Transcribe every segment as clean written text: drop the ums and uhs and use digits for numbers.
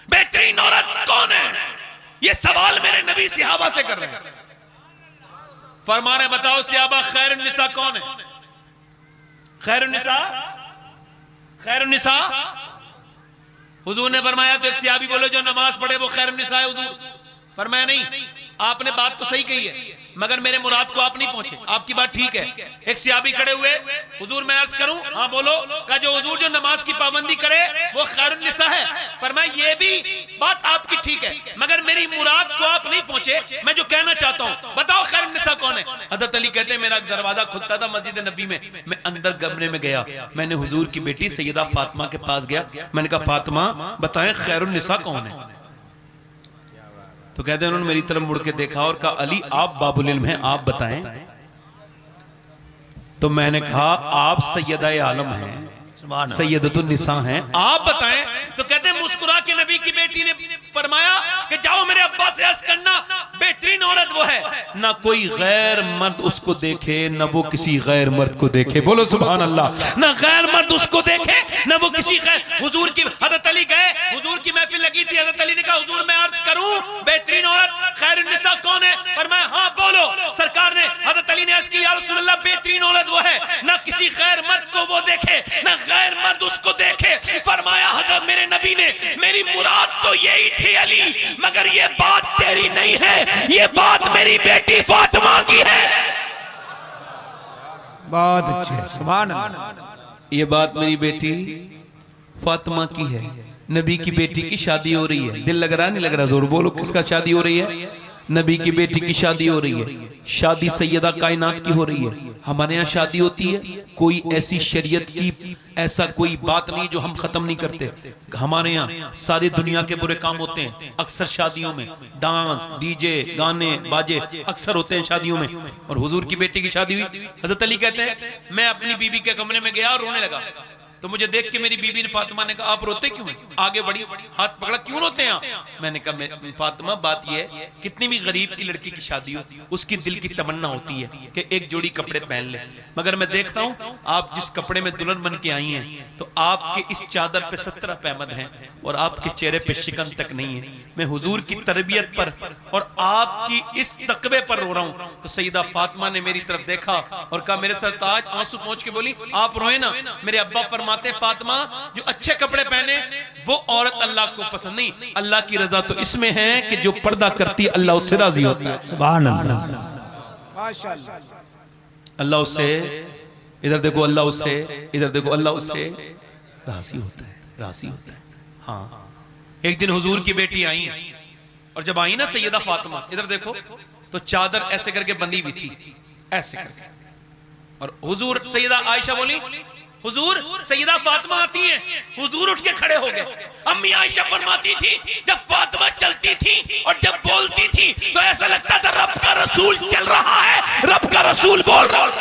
बेहतरीन औरत कौन है? ये सवाल मेरे नबी सहाबा से कर रहे हैं। फरमाने बताओ सहाबा खैरुन निसा कौन है? खैरुन निसा, खैरुन निसा हुजूर ने फरमाया तो एक सहाबी बोले जो नमाज पढ़े वो खैरुन निसा है हुजूर। फरमाया नहीं, आपने बात तो सही कही है मगर मेरे मुराद को आप नहीं पहुंचे। आपकी बात ठीक है। एक सहाबी खड़े हुए, हुजूर मैं अर्ज करूं? हाँ बोलो। कहा जो हुजूर जो नमाज की पाबंदी करे वो खैरुन निसा है। फरमाया ये भी बात आपकी ठीक है मगर मेरी मुराद को आप नहीं पहुंचे। मैं जो कहना चाहता हूं बताओ खैरुन निसा कौन है? हजरत अली कहते हैं मेरा दरवाजा खुलता था मस्जिद नबी में, मैं अंदर कमरे में गया, मैंने हुजूर की बेटी सैयदा फातिमा के पास गया, मैंने कहा फातिमा बताएं खैरुन निसा कौन है? तो कहते हैं उन्होंने मेरी तरफ मुड़ के देखा और कहा अली आप बाबुल इल्म हैं, आप बताएं। तो मैंने कहा आप सैयदा आलम हैं, सैयदतुन निसा हैं, आप बताएं। तो कहते हैं मुस्कुरा के नबी की बेटी ने फरमाया कि जाओ मेरे अब्बा से अर्ज करना बेहतरीन औरत वो है, ना कोई गैर मर्द उसको देखे ना वो किसी गैर मर्द को देखे। बोलो सुभान अल्लाह। ना गैर मर्द उसको देखे ना वो किसी गैर। हुजूर की हजरत अली गए, हुजूर की महफिल लगी थी, हजरत अली ने कहा हुजूर मैं अर्ज करूं बेहतरीन औरत खैरुन निसा कौन है? फरमाया हाँ बोलो। सरकार ने हजरत अली ने अर्ज की या रसूल अल्लाह बेहतरीन औरत वो है ना किसी गैर मर्द को वो देखे ना गैर मर्द उसको देखे। फरमाया हजरत मेरे नबी ने मेरी मुराद तो यही थी अली मगर ये बात तेरी नहीं है, ये बात मेरी बेटी फातिमा की है। बहुत अच्छे, सुभान अल्लाह। ये बात मेरी बेटी फातिमा की है। नबी की बेटी की शादी हो रही है। दिल लग रहा नहीं लग रहा? जोर बोलो किसका शादी हो रही है? नबी की बेटी की शादी हो रही है। शादी सैयदा कायनात की हो रही है। हमारे यहाँ शादी होती है, कोई ऐसी शरीयत की ऐसा कोई बात नहीं जो हम खत्म नहीं करते। हमारे यहाँ सारी दुनिया के बुरे काम होते हैं। अक्सर शादियों में डांस, डीजे, गाने, बाजे अक्सर होते हैं शादियों में। और हुजूर की बेटी की शादी हुई। हजरत अली कहते हैं मैं अपनी बीबी के कमरे में गया और रोने लगा। तो मुझे देख के मेरी बीबी ने फातिमा ने कहा आप रोते क्यों हैं? आगे बढ़ी, हाथ पकड़ा, क्यों रोते हैं आप? मैंने कहा फातिमा बात यह है कितनी भी गरीब की लड़की की शादी हो उसकी दिल की तमन्ना होती है कि एक जोड़ी कपड़े पहन ले। मगर मैं देख रहा हूं आप जिस कपड़े में दुल्हन बन के आई हैं तो आपके इस चादर पे 17 पैमद हैं और आपके चेहरे पे शिकन तक नहीं है। मैं हुजूर की तरबियत पर और आपकी इस तकवे पर रो रहा हूं। तो सईदा फातिमा ने मेरी तरफ देखा और कहा मेरे तरफ ताज आंसू पहुंच के बोली आप रोए ना। मेरे अब्बा फरमाते फातिमा जो अच्छे कपड़े पहने वो औरत अल्लाह को पसंद नहीं, अल्लाह की रजा तो इसमें है कि जो पर्दा करती है अल्लाह उससे राजी होता है। सुभान अल्लाह, माशाअल्लाह। अल्लाह उससे, इधर देखो अल्लाह उससे, इधर देखो अल्लाह उससे राजी होता है, राजी होता है। हाँ एक दिन हुजूर की बेटी आई और जब आई ना सैयदा फातिमा, इधर देखो तो चादर ऐसे करके बंधी हुई थी ऐसे करके। और हुजूर सैयदा आयशा बोली हुजूर सैयदा फातिमा आती है। हुजूर उठ के खड़े हो गए। अम्मी आयशा फरमाती थी जब फातिमा चलती थी और जब बोलती थी तो ऐसा लगता था रब का रसूल चल रहा है, रब का रसूल बोल रहा है।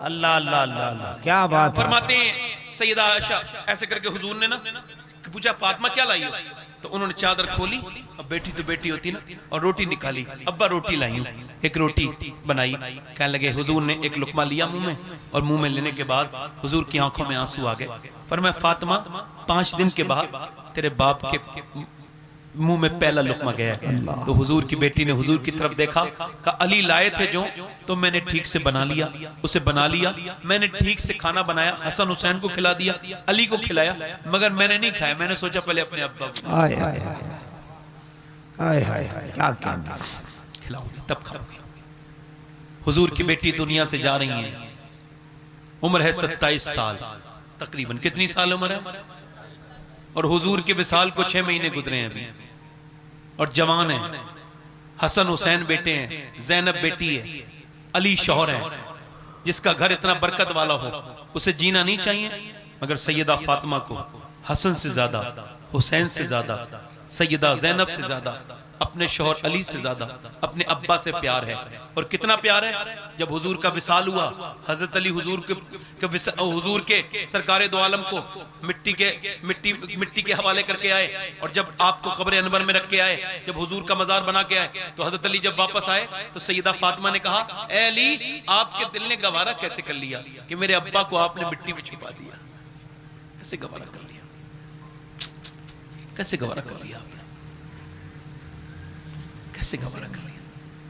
अल्लाह अल्लाह अल्लाह अल्लाह, क्या बात है। फरमाते हैं सैयदा आयशा ऐसे करके हुजूर ने ना पूछा फातिमा क्या लाई हो? तो उन्होंने चादर खोली, अब बेटी तो बेटी होती ना, और रोटी निकाली। अब्बा रोटी लाई हूं। एक रोटी बनाई, कहने लगे हुजूर ने एक लुकमा लिया मुंह में और मुंह में लेने के बाद हुजूर की आंखों में आंसू आ गए। पर मैं फातिमा 5 दिन के बाद तेरे बाप के मुंह में पहला लुकमा गया। तो हुजूर की बेटी ने हुजूर की तरफ देखा, कहा अली लाए थे जो तो मैंने ठीक से बना लिया, उसे बना लिया, मैंने ठीक से खाना बनाया, हसन हुसैन को खिला दिया, अली को खिलाया, मगर मैंने नहीं खाया। मैंने सोचा पहले अपने अब्बा को आय आय आय आय आय, क्या क्या खिलाऊंगी तब खाऊंगी। हुजूर की बेटी दुनिया से जा रही है, उम्र है 27 साल तकरीबन। कितनी साल उम्र है? और हुजूर के विसाल को 6 महीने गुजरे हैं अभी और जवान है। हसन हुसैन बेटे हैं, जैनब बेटी है, अली शौहर है। जिसका घर इतना बरकत वाला हो उसे जीना नहीं चाहिए? मगर सैयदा फातिमा को हसन से ज्यादा, हुसैन से ज्यादा, सैयदा जैनब से ज्यादा, अपने शौहर अली से ज्यादा अपने अब्बा से प्यार है। और कितना प्यार है, जब हुजूर का विसाल हुआ हजरत अली हुजूर के सरकारे दो आलम को मिट्टी के हवाले करके आए। और जब आपको कब्र अनवर में रख के आए, जब हुजूर का मजार बना के आए, तो हजरत अली जब वापस आए तो सैयदा फातिमा ने कहा ए अली आपके दिल ने गवारा कैसे कर लिया कि मेरे अब्बा को आपने मिट्टी में छुपा दिया, कैसे गवारा कर लिया, कैसे गवारा कर लिया आपने, कैसे गवारा कर लिया।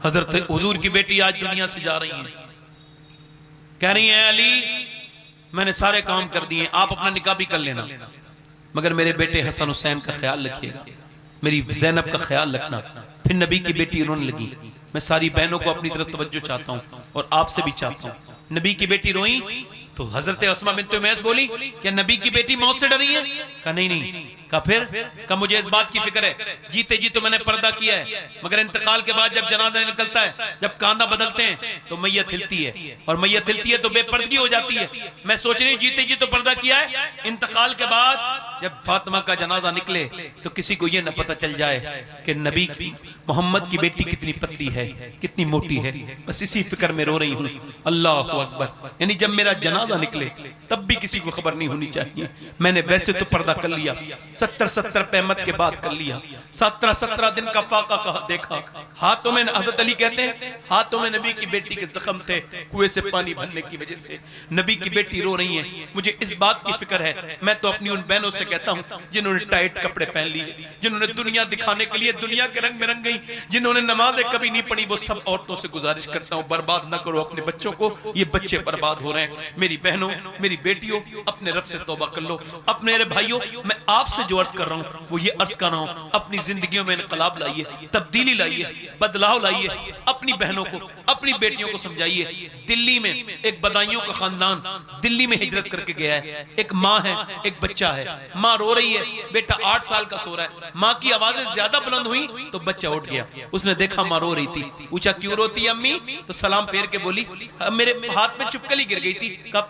हजरत हुजूर की बेटी आज दुनिया से जा रही है, कह रही है अली मैंने सारे काम कर दिए, आप अपना निकाह भी कर लेना, मगर मेरे बेटे हसन हुसैन का ख्याल रखिएगा, मेरी ज़ैनब का ख्याल रखना। फिर नबी की बेटी रोने लगी। मैं सारी बहनों को अपनी तरफ तवज्जो चाहता हूँ और आपसे भी चाहता हूँ। नबी की बेटी रोई तो हजरत अस्मा बिन्त उमैस बोली क्या नबी की बेटी मौत से डरी है? कहा नहीं। कहा फिर? कहा मुझे इस बात की फिक्र है, जीते जी तो मैंने पर्दा किया है, मगर इंतकाल के बाद जब जनाजा निकलता है, जब कांधा बदलते हैं तो मैयत हिलती है, और मैयत हिलती है तो बेपर्दगी हो जाती है। मैं सोच रही हूँ जीते जी तो पर्दा किया है, इंतकाल के बाद जब फातिमा का जनाजा निकले तो किसी को ये न पता चल जाए कि नबी की मोहम्मद की बेटी कितनी पतली है, कितनी मोटी है। बस इसी फिक्र में रो रही हूँ। अल्लाह अकबर। यानी जब मेरा जनाजा निकले तब भी किसी को खबर नहीं होनी चाहिए। मैंने वैसे तो पर्दा कर लिया, 70 पैमत के बाद कर लिया, 17 दिन का फाका कहा देखा, हाथों में हज़रत अली कहते हैं हाथों में नबी की बेटी के जख्म थे कुएं से पानी भरने की वजह से। नबी की बेटी रो रही है, मुझे इस बात की फिक्र है। मैं तो अपनी उन बहनों से कहता हूँ जिन्होंने टाइट कपड़े पहन लिए, जिन्होंने दुनिया दिखाने के लिए दुनिया के रंग में रंग गई, जिन्होंने नमाजें कभी नहीं पढ़ी, वो सब औरतों से गुजारिश करता हूँ बर्बाद न करो अपने बच्चों को, ये बच्चे बर्बाद हो रहे हैं। मेरी बहनों, मेरी बेटियों, अपने रब से तौबा कर लो। अपने मेरे भाइयों, मैं आपसे जो अर्ज कर रहा हूँ वो ये अर्ज कर रहा हूँ, अपनी जिंदगियों में इनकलाब लाइए, तब्दीली लाइए, बदलाव लाइए। अपनी बहनों को, अपनी बेटियों को समझाइए। दिल्ली में एक बदायूं का खानदान दिल्ली में हिजरत करके गया है। एक माँ है, एक बच्चा है। माँ रो रही है, बेटा 8 साल का सो रहा है। माँ की आवाजें ज्यादा बुलंद हुई तो बच्चा उठ गया। उसने देखा माँ रो रही थी, पूछा क्यों रोती है अम्मी? तो सलाम फेर के बोली मेरे हाथ में चुपकली गिर गई थी। कहा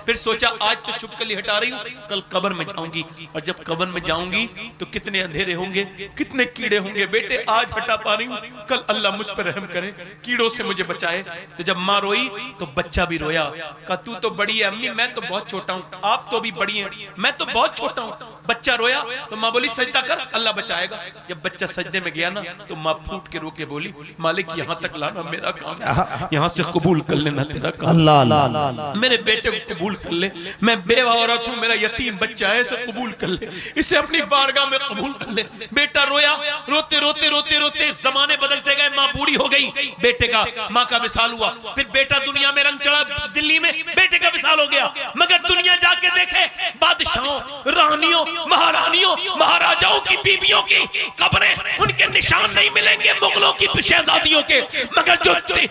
फिर सोचा आज तो चुपकली हटा रही हूँ, कल कब्र में जाऊंगी, और जब कब्र में जाऊंगी तो कितने अंधेरे होंगे, कितने कीड़े होंगे। बेटे आज हटा पा रही हूँ, कल अल्लाह मुझ पर रहम करे, कीड़ों से मुझे बचाए। तो जब माँ रोई तो बच्चा भी रोया। कहा तू तो बड़ी है अम्मी, मैं तो बहुत छोटा हूँ, आप तो भी बड़ी हैं, मैं तो बहुत छोटा हूँ। बच्चा रोया तो माँ बोली सजदा कर, अल्लाह बचाएगा। जब बच्चा सजदे में गया ना तो माँ फूट के रो के बोली मालिक यहाँ तक लाना मेरा काम, यहाँ से कबूल कर लेना तेरा काम। अल्लाह मेरे बेटे को कबूल कर ले, मैं बेवा औरत हूँ, मेरा यतीम बच्चा है, इसे कबूल कर ले, इसे अपनी बारगाह में कबूल कर ले। बेटा रोया, रोते रोते रोते रोते जमाने बदलते गए, माँ बूढ़ी हो गई, बेटे का माँ का विसाल हुआ। फिर बेटा दुनिया में रंग चढ़ा, दिल्ली में बेटे का विसाल हो गया। मगर दुनिया जाके देखे बादशाहों, रानियों, महारानियों, महाराजाओं की बीवियों की कब्रें, उनके निशान नहीं मिलेंगे, मुगलों की शहजादियों के। मगर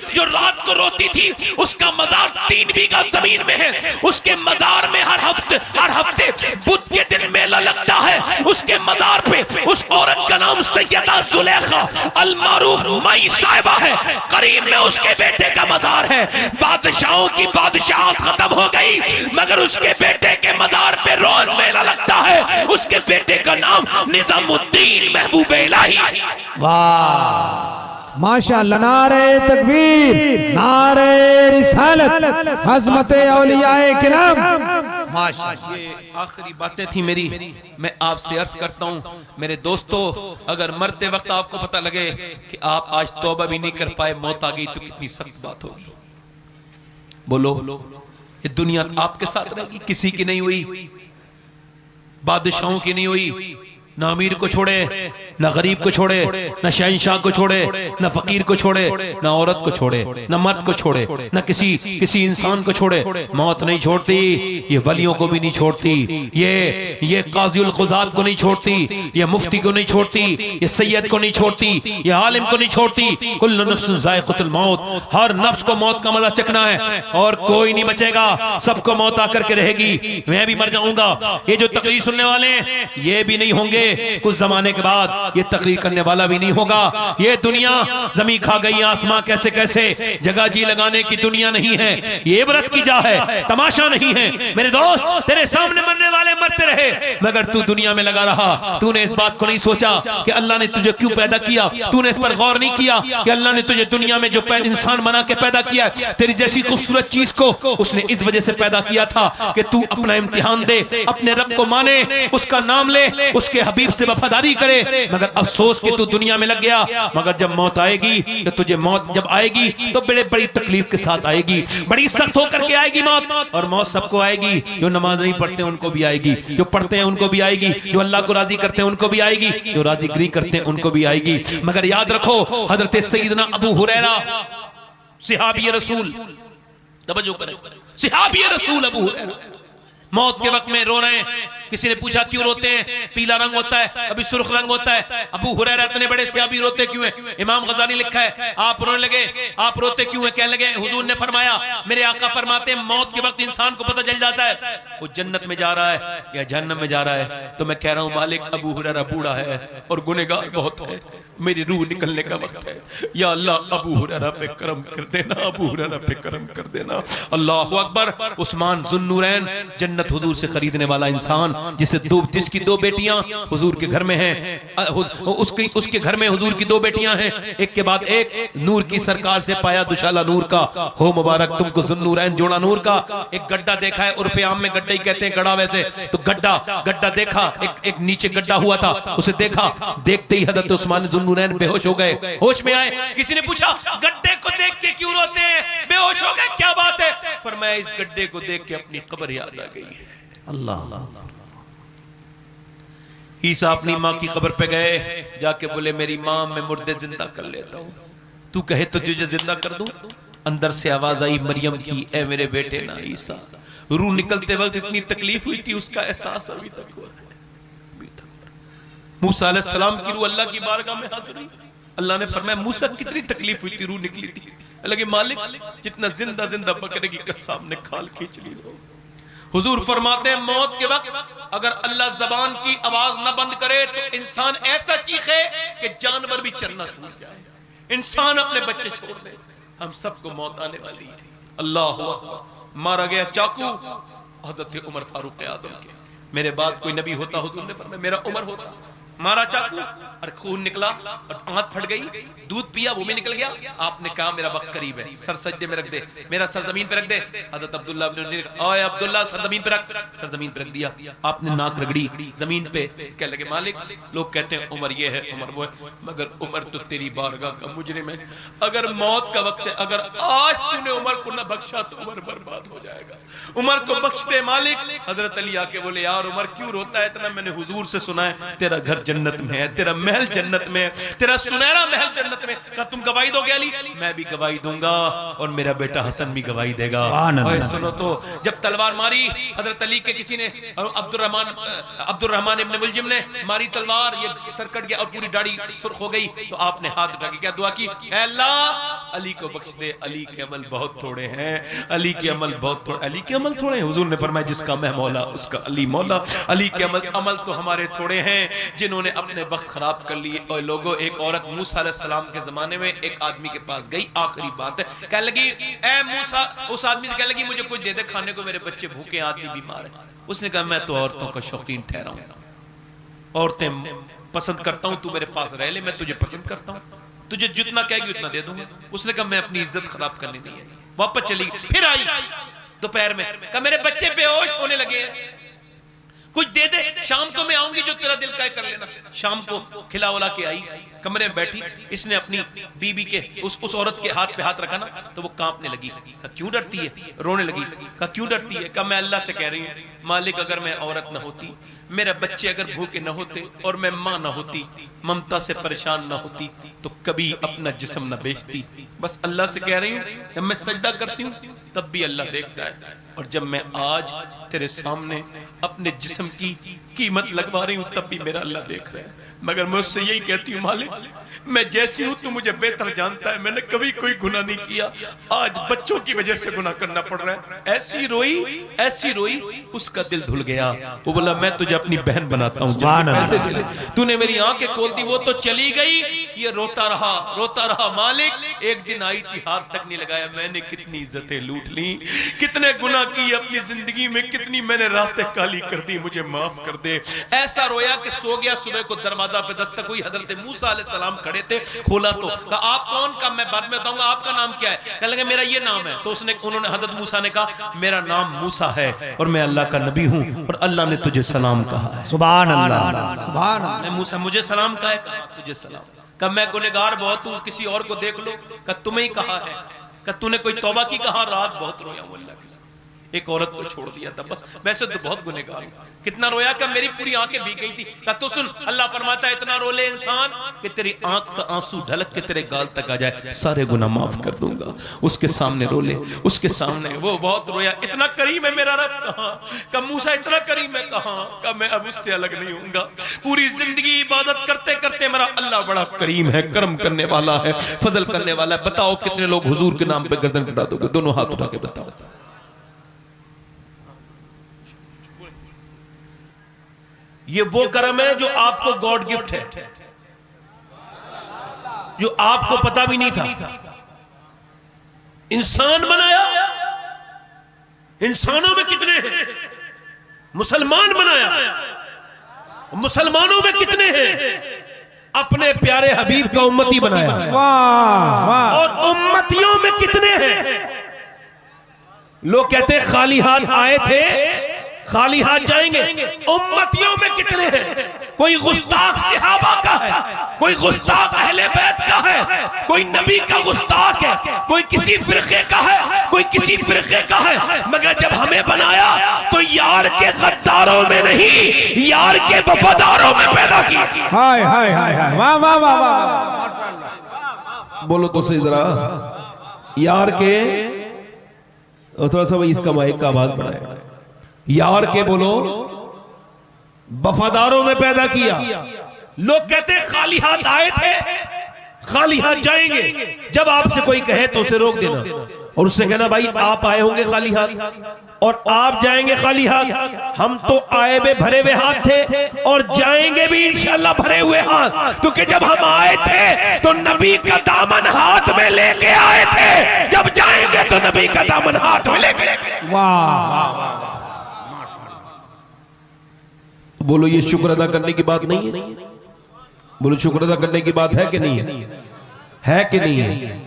जो रात को रोती थी उसका मजार 3 बीघा जमीन में है। उसके मजार में हर हफ्ते बुध के दिन मेला लगता है। उसके मजार पे उस औरत का नाम सैयदा जुलेखा अल मारूफ मई साहिबा है। करीब में उसके बेटे का मजार है। बादशाहों की बादशाहत खत्म हो गई, मगर उसके बेटे के मजार पे रोज मेला लगता है। उसके बेटे का नाम निजामुद्दीन महबूब इलाही। वाह माशाअल्लाह, नारे तकबीर, नारे रिसालत, हज़मत औलियाए किराम। माशाअल्लाह, ये आखिरी बातें थी मेरी। मैं आपसे अर्ज करता हूँ मेरे दोस्तों, अगर मरते वक्त आपको पता लगे कि आप आज तौबा भी नहीं कर पाए, मौत आ गई, तो कितनी सख्त बात होगी। बोलो ये दुनिया आपके साथ रहेगी, किसी की नहीं हुई, बादशाहों की नहीं हुई। न अमीर को छोड़े, न गरीब को छोड़े, न शहंशाह को छोड़े, न फकीर को छोड़े, न औरत को छोड़े, न मर्द को छोड़े, न किसी इंसान को छोड़े। मौत नहीं छोड़ती, ये वलियों को भी नहीं छोड़ती, ये काज़ीउल क़ुज़ात को नहीं छोड़ती, ये मुफ्ती को नहीं छोड़ती, ये सैयद को नहीं छोड़ती, ये आलिम को नहीं छोड़ती। कुल्लु नफ्सिन ज़ाइक़तुल मौत, हर नफ्स को मौत का मजा चखना है और कोई नहीं बचेगा, सबको मौत आकर के रहेगी। मैं भी मर जाऊंगा। ये जो तकरीर सुनने वाले हैं ये भी नहीं होंगे, कुछ जमाने के बाद ये तकरीर करने वाला भी नहीं होगा। ये दुनिया जमीन खा गई, आसमां कैसे कैसे, जगह जी लगाने की दुनिया नहीं है, ये इबरत की जा है, तमाशा नहीं है। मेरे दोस्त, तेरे सामने मरने वाले मरते रहे, मगर तू दुनिया में लगा रहा। तूने इस बात को नहीं सोचा कि अल्लाह ने तुझे क्यों पैदा किया, तूने इस पर गौर नहीं किया कि अल्लाह ने तुझे दुनिया में जो इंसान बना के पैदा किया, तेरी जैसी खूबसूरत चीज को उसने इस वजह से पैदा किया था कि तू अपना इम्तिहान दे, अपने रब को माने, उसका नाम ले, उसके हबीब से वफादारी करे, मगर अफसोस कि तू दुनिया में लग गया। मगर जब मौत आएगी तो तुझे मौत जब आएगी तो बड़ी तकलीफ के साथ आएगी, बड़ी सख्त होकर के आएगी मौत। और मौत सबको आएगी, जो नमाज नहीं पढ़ते उनको भी आएगी, जो पढ़ते हैं उनको भी आएगी, जो अल्लाह को राजी करते हैं उनको भी आएगी, जो राजीगिरी करते हैं उनको भी आएगी। मगर याद रखो, हजरत सैयदना अबू हुरैरा सहाबी रसूल, तवज्जो करें, सहाबी रसूल अबू हुरैरा मौत के वक्त में रो रहे हैं। किसी ने पूछा क्यों रोते हैं? पीला रंग होता है, अभी सुर्ख रंग होता है। अबू हुरैरा इतने बड़े सहाबी रोते क्यों हैं? इमाम गज़ाली लिखा है, आप रोने लगे, आप रोते क्यों हैं? कहने लगे हुजूर ने फरमाया, मेरे आका फरमाते हैं मौत के वक्त इंसान को पता चल जाता है वो जन्नत में जा रहा है या जहन्नम में जा रहा है। तो मैं कह रहा हूं मालिक, अबू हुरैरा बूढ़ा है और गुनहगार बहुत है, मेरी रूह निकलने का वक्त है, या अल्लाह अबू हुरैरा पे करम कर देना, अबू हुरैरा पे करम कर देना। अल्लाहु अकबर। उस्मान ज़ुन्नूरैन, जन्नत हुजूर से खरीदने वाला इंसान, जिसकी दो बेटियां हुजूर के घर में हैं, उसके घर में हुजूर की दो बेटियां हैं, एक के बाद एक, नूर की सरकार से पाया दुशाला नूर का, हो मुबारक तुमको ज़ुन्नूरैन जोड़ा नूर का। एक गड्ढा देखा है, उर्फ़े आम में गड्ढा ही कहते हैं, गड़ा वैसे तो गड्ढा देखा, एक नीचे गड्ढा हुआ था, उसे देखा, देखते ही हज़रत उस्मान ज़ुन्नूरैन बेहोश हो गए, होश में आए। किसी ने पूछा गड्ढे को देख के क्यों रोते हैं, बेहोश हो गए, क्या बात है? फरमाया इस गड्ढे को देख के अपनी कब्र याद आ गई है। अल्लाह। ईसा अपनी माँ की कब्र पे गए, जाके बोले मेरी माँ मैं मुर्दे जिंदा कर लेता हूँ, तू कहे तो तुझे जिंदा कर दूं। अंदर से आवाज आई मरियम की, ए मेरे बेटे ना ईसा। रूह निकलते वक्त इतनी तकलीफ हुई थी, उसका एहसास अभी तक हुआ है। मूसा अलैहिस्सलाम की रूह अल्लाह की बारगाह में हाजिर हुई। अल्लाह ने फरमाया मूसा कितनी तकलीफ हुई थी, रूह निकली थी। लगे मालिक जितना जिंदा जिंदा बकरे की कस्साम ने खाल खींच ली हो। हुजूर फरमाते हैं मौत के वक्त अगर अल्लाह जबान की आवाज न बंद करे तो इंसान ऐसा चीखे कि जानवर भी चलना छूट जाए, इंसान अपने बच्चे छोड़ दे। हम सबको मौत आने वाली है। अल्लाह अकबर। मारा गया चाकू हजरत उमर फारूक आजम के। मेरे बाद कोई नबी होता, हुजूर ने फरमाया मेरा उमर होता। मारा चाकू और खून निकला और आंख फट गई, दूध पिया वो भी निकल गया। आपने कहा मेरा वक्त करीब है, सर सज्जे में रख दे, मेरा सर जमीन पे रख दे। हजरत अब्दुल्ला ने कहा ओए अब्दुल्ला सर जमीन पे रख, सर जमीन पे रख दिया। आपने नाक रगड़ी जमीन पे, कह लगे मालिक लोग कहते हैं उमर ये है उमर वो है, मगर उमर तो तेरी बारगाह का मुजरिम है। अगर मौत का वक्त है, अगर आज तूने उमर को न बख्शा तो उमर बर्बाद हो जाएगा। उमर को बख्श दे मालिक। हजरत अली आके बोले यार उमर क्यों रोता है इतना? मैंने हुजूर से सुना है तेरा घर जन्नत में है, तेरा महल जन्नत में है, तेरा सुनहरा महल जन्नत में। कहा तुम गवाही दोगे अली? मैं भी गवाही दूंगा और मेरा बेटा हसन भी गवाही देगा। और सुनो तो जब तलवार मारी हजरत अली के किसी ने, अब्दुर्रहमान इब्न मुलजिम ने मारी तलवार, ये सर कट गया और पूरी दाढ़ी सुर्ख हो गई। तो आपने हाथ उठा के क्या दुआ की? ऐ अल्लाह अली को बख्श दे, अली के अमल बहुत थोड़े हैं, अली के अमल बहुत थोड़े, अली के अमल थोड़े हैं। हुजूर ने फरमाया जिसका मैं मौला उसका अली मौला। अली के अमल तो हमारे थोड़े हैं जिन्होंने अपने वक्त खराब कर लिए। और लोगों एक औरत मूसा अलैहिस्सलाम के जमाने में एक आदमी के पास गई, आखिरी बात है, कह लगी ए मूसा, उस आदमी से कह लगी मुझे कुछ दे दे खाने को, मेरे बच्चे भूखे, आदमी बीमार है। उसने कहा मैं तो औरतों का शौकीन ठहरा हूं, औरतें पसंद करता हूं, तू मेरे पास रह ले, मैं तुझे पसंद करता हूं, तुझे जितना कहेगी उतना दे दूंगा। उसने कहा मैं अपनी इज्जत खराब करनी नहीं है, वापस चली गई। फिर आई दोपहर में, कहा मेरे बच्चे बेहोश होने लगे हैं, कुछ दे दे, शाम को मैं आऊंगी जो तेरा दिल का कर लेना। शाम को खिला उला के आई, कमरे में बैठी, इसने अपनी बीबी के उस औरत के हाथ पे हाथ रखा ना तो वो कांपने लगी। कहा क्यों डरती है? रोने लगी। कहा क्यों डरती है? कहा मैं अल्लाह से कह रही हूँ मालिक अगर मैं औरत न होती, मेरे बच्चे अगर भूखे न होते और मैं माँ न होती, ममता से परेशान न होती तो कभी अपना जिस्म न बेचती। बस अल्लाह से कह रही हूँ जब मैं सजदा करती हूँ तब भी अल्लाह देखता है, और जब मैं आज तेरे सामने अपने जिस्म की कीमत लगवा रही हूँ तब भी मेरा अल्लाह देख रहा है। मगर मैं उससे यही कहती हूँ मालिक मैं जैसी हूं तू मुझे बेहतर जानता है, मैंने कभी कोई गुनाह नहीं किया, आज बच्चों की वजह से गुनाह करना पड़ रहा है। ऐसी रोई उसका दिल धुल गया। वो बोला मैं तुझे अपनी बहन बनाता हूँ, तूने मेरी आंखें खोल दी, वो तो चली गई, ये रोता रहा मालिक। एक दिन आई थी हाथ तक नहीं लगाया, मैंने कितनी इज्जतें लूट ली, कितने गुनाह किए अपनी जिंदगी में, कितनी मैंने रातें काली कर दी, मुझे माफ कर दे। ऐसा रोया कि सो गया, सुबह को दरवाजा दरवाजा पे दस्तक हुई, हजरत मूसा अलैहिस्सलाम खड़े थे, खोला तो कहा आप कौन? कहा मैं बाद में बताऊंगा, आपका नाम क्या है? कहने लगे मेरा ये नाम है। तो उन्होंने हजरत मूसा ने कहा मेरा नाम मूसा है और मैं अल्लाह का नबी हूं और अल्लाह ने तुझे सलाम कहा है। सुभान अल्लाह, सुभान अल्लाह। मूसा मुझे सलाम कहा है? कहा तुझे सलाम। कहा मैं गुनहगार बहुत हूं, किसी और को देख लो। कहा तुम्हें ही कहा है। कहा तूने कोई तौबा की? कहा रात बहुत रोया हूं अल्लाह के साथ, एक औरत को छोड़ दिया था बस, वैसे तो बहुत गुनहगार हूं। कितना रोया? कि मेरी पूरी आंखें भीग गई थी। कहा तो सुन, अल्लाह फरमाता है इतना रो ले इंसान कि तेरी आंख का आंसू ढलक के तेरे गाल तक आ जाए, सारे गुनाह माफ कर दूंगा। उसके सामने रो ले, उसके सामने। वो बहुत रोया, इतना करीम है मेरा रब। कहां? कहा मूसा इतना करीम है। कहां? कहा मैं अब उससे अलग नहीं होऊंगा। पूरी जिंदगी इबादत करते करते मेरा अल्लाह बड़ा करीम है, करम करने वाला है, फजल करने वाला है। बताओ कितने लोग हुजूर के नाम पे गर्दन कटा दोगे? दोनों हाथ उठा के बताओ। ये वो करम है जो आपको गॉड गिफ्ट है, जो आपको पता भी नहीं था। इंसान बनाया, इंसानों में कितने हैं? मुसलमान बनाया, मुसलमानों में कितने हैं? अपने प्यारे हबीब का उम्मती बनाया। वाह वाह। और उम्मतियों में कितने हैं? लोग कहते हैं खाली हाथ आए थे, खाली हाथ जाएंगे। उम्मतियों में कितने हैं? कोई गुस्ताख सहाबा का है, कोई गुस्ताख अहले बैत का है, कोई नबी का गुस्ताख है, कोई किसी फिरके का है, कोई किसी फिरके का है। मगर जब हमें बनाया तो यार के गद्दारों में नहीं, यार के वफादारों में पैदा किया। हाय हाय हाय हाय, वाह वाह वाह वाह। बोलो तो सही जरा, यार के, थोड़ा सा भाई इसका माइक का आवाज बढ़ाए। यार के बोलो, वफादारों में पैदा किया। लोग कहते हैं खाली हाथ आए थे, खाली हाथ जाएंगे। जब आपसे कोई कहे तो उसे रोक देना और उससे कहना भाई आप आए होंगे खाली हाथ और आप जाएंगे खाली हाथ। हम तो आए हुए भरे हुए हाथ थे और जाएंगे भी इंशाल्लाह भरे हुए हाथ, क्योंकि जब हम आए थे तो नबी का दामन हाथ में लेके आए थे, जब जाएंगे तो नबी का दामन हाथ में लेके। वाह। बोलो ये शुक्र अदा करने की बात नहीं है? बोलो शुक्र अदा करने की बात है कि नहीं है? है कि नहीं है?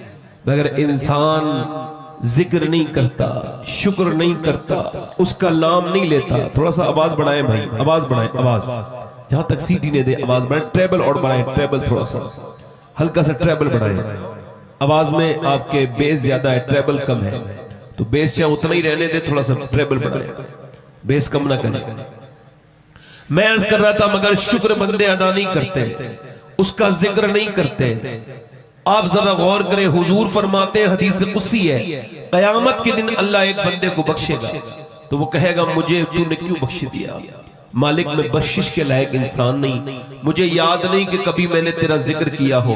मगर इंसान जिक्र नहीं करता, शुक्र नहीं करता, उसका नाम नहीं लेता। थोड़ा सा आवाज बढ़ाएं भाई, आवाज बढ़ाएं, आवाज जहां तक सीटी ने दे आवाज बढ़ाएं, ट्रेबल और बढ़ाएं, ट्रेबल थोड़ा सा हल्का सा ट्रेबल बढ़ाएं। आवाज में आपके बेस ज्यादा है, ट्रेबल कम है, तो बेस चाहे उतना ही रहने दे, थोड़ा सा ट्रेबल बढ़ाएं, बेस कम ना करें। मैं अर्ज कर रहा था मगर शुक्र बंदे अदा नहीं करते, उसका जिक्र नहीं करते। आप जरा गौर करें, हुजूर फरमाते हैं, हदीस कुदसी है, कयामत के दिन अल्लाह एक बंदे को बख्शेगा तो वो कहेगा मुझे तूने क्यों बख्श दिया? मालिक मैं बख्शिश के लायक इंसान नहीं, मुझे याद नहीं कि कभी मैंने तेरा जिक्र किया हो,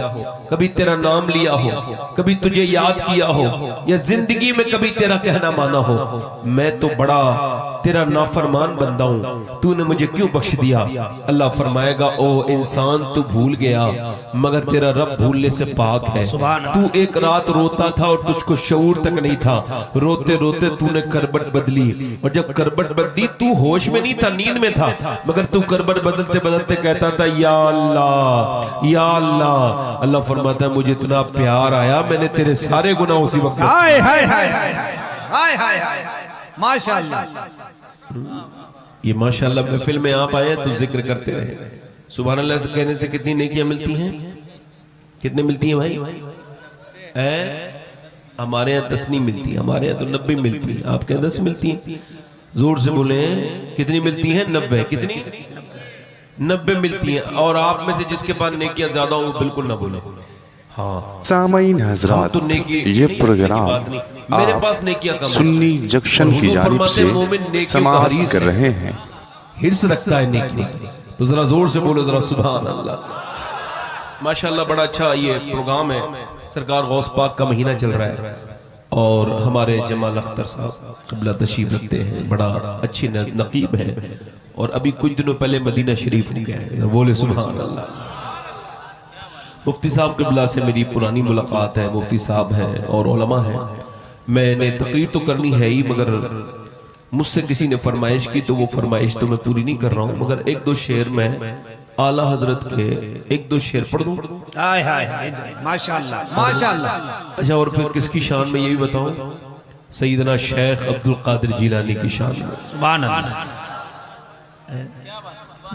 कभी तेरा नाम लिया हो, कभी तुझे याद किया हो, या जिंदगी में कभी तेरा कहना माना हो। मैं तो बड़ा तेरा नाफरमान बंदा हूं, तूने मुझे क्यों बख्श दिया? अल्लाह फरमाएगा ओ इंसान तू भूल गया, मगर तेरा रब भूलने से पाक है। तू एक रात रोता था और तुझको शऊर तक नहीं था, रोते रोते तूने करबट बदली, और जब करबट बदली तू होश में नहीं था, नींद में था, मगर तू करबट बदलते बदलते कहता था या अल्लाह या अल्लाह। अल्लाह फरमाता है मुझे इतना प्यार आया, मैंने तेरे सारे गुनाह उसी वक्त। हाय हाय हाय हाय हाय हाय, माशाअल्लाह। ये माशाअल्लाह महफिल में आप आए तो जिक्र करते रहे। सुभान अल्लाह कहने से कितनी नेकियां मिलती हैं? कितने मिलती हैं भाई? हमारे यहाँ 10 नहीं मिलती, हमारे यहाँ तो 90 मिलती है, आपके यहाँ 10 मिलती हैं। जोर से बोले कितनी मिलती हैं? 90। कितनी? 90 मिलती हैं। और आप में से जिसके पास नेकियां ज्यादा हो बिल्कुल ना बोले। हाँ सामाईन हजरात, तो ये प्रोग्राम मेरे पास नेकियां कम, सुन्नी जंक्शन की जानिब से समाप्त कर रहे हैं। हिर्स रखता है नेकी से, तो जरा जोर से बोलो जरा सुभान अल्लाह। माशाअल्लाह बड़ा अच्छा ये प्रोग्राम है। सरकार गौस पाक का महीना चल रहा है और हमारे जमाल अख्तर साहब क़िबला तशरीफ रखते हैं, बड़ा अच्छी नकीब है और अभी कुछ दिनों पहले मदीना शरीफ हो गया है। बोले सुभान अल्लाह। मुफ्ती साहब क़िबला से मेरी पुरानी मुलाकात है, मुफ्ती साहब हैं और उलमा हैं। मैंने तकरीर तो करनी है ही, मगर मुझसे किसी ने फरमाइश की तो वो फरमाइश तो मैं पूरी नहीं कर रहा हूँ, मगर 1-2 शेर मैं आला हजरत के एक दो शेर पढ़ दूं। हाय हाय हाय माशाअल्लाह माशाअल्लाह। अच्छा, और फिर किसकी शान में ये भी बताऊं, सैयदना शेख अब्दुल कादिर जिलानी की शान में। सुभान अल्लाह।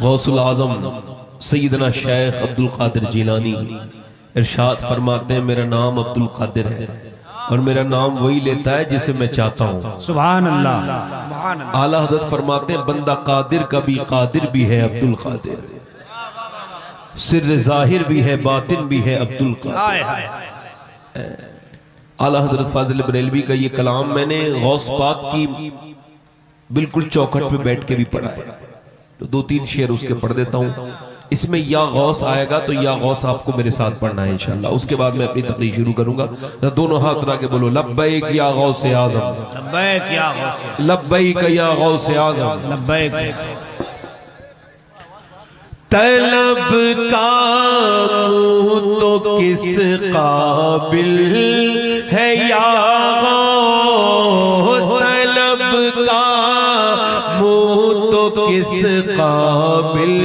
गौसुल आजम सैयदना शेख अब्दुल कादिर जिलानी इरशाद फरमाते हैं, मेरा नाम अब्दुल कादिर है और मेरा नाम वही लेता है जिसे मैं चाहता हूँ। सुभान अल्लाह सुभान अल्लाह। आला हजरत फरमाते हैं, बंदा कादिर का भी कादिर भी है अब्दुल कादिर, सिर जाहिर भी है बातिन भी है अब्दुल कादिर। हाय हाय हाय। आला हजरत फाजिल बरेलवी का ये कलाम मैंने गौस पाक की बिल्कुल चौखट पे बैठ के भी पढ़ा है, तो दो तीन शेर उसके पढ़ देता हूँ। इसमें या गौस आएगा तो या गौस आपको मेरे साथ पढ़ना है इंशाल्लाह। उसके बाद मैं अपनी तकरीर शुरू करूंगा। दोनों हाथ उठा के बोलो, लब्बैक या गौस आजम, लब्बैक या गौस, लब्बैक या गौस आजम। लब्बैक। तलब का मुँह तो किस काबिल है या गौस, तलब का मुँह तो किस काबिल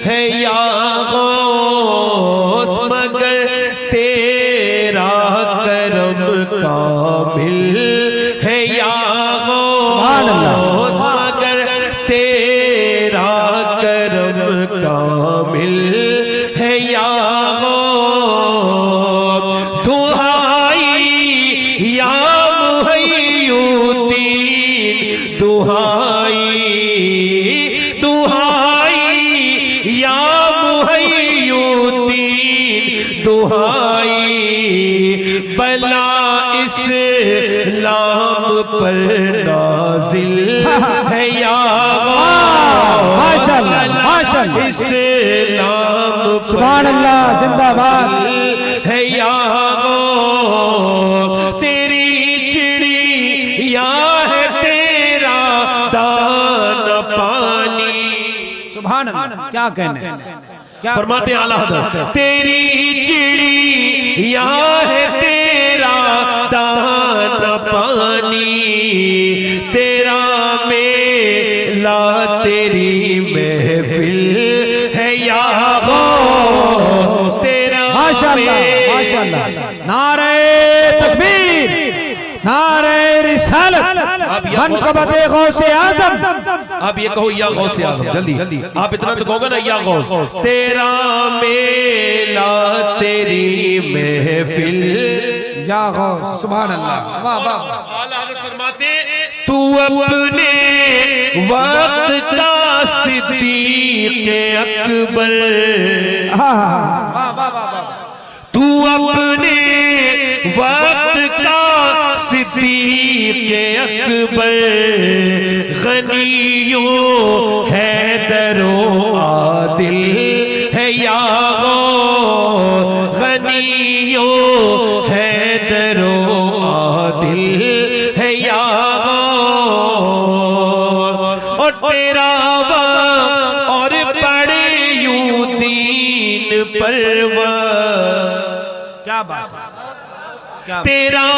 है या गौस, मगर तेरा करम कामिल है या गौस, मगर तेरा करम कामिल है या गौस। दुहाई या मुहय्युद्दीन, दुहाई दुहाई या मुहय्युद्दीन, दुहाई बला इस्लाम पर नाजिल है या माशाअल्लाह माशाअल्लाह। इस्लाम सुभान अल्लाह जिंदाबाद है या तेरी चिड़िया है तेरा दाना पानी। सुभान अल्लाह। क्या कहने क्या फरमाते हैं आला हज़रत, तेरी चिड़िया है तेरा दाना पानी, तेरा मेला तेरी महफिल है या गौस, तेरा माशाअल्लाह माशाअल्लाह। नारे तकबीर, नारे रिसालत, मनक़बत गौसे आज़म। आप ये कहो या गौसे आज़म, जल्दी आप इतना तो कहोगे ना, या गौस, तेरा मेला तेरी महफिल या गौस। सुभान अल्लाह। वाह वाह। आला हज़रत फरमाते, तू अपने वक्त का सिद्दीक़ अकबर, वाह वाह वाह। तू अपने वक्त का सिद्दीक़ अकबर, गनियो हैदरो आदिल है या गौस, गनियो हैदरो आदिल है या गौस। और तेरा और पड़े यूं दीन परवा, क्या बात है, क्या तेरा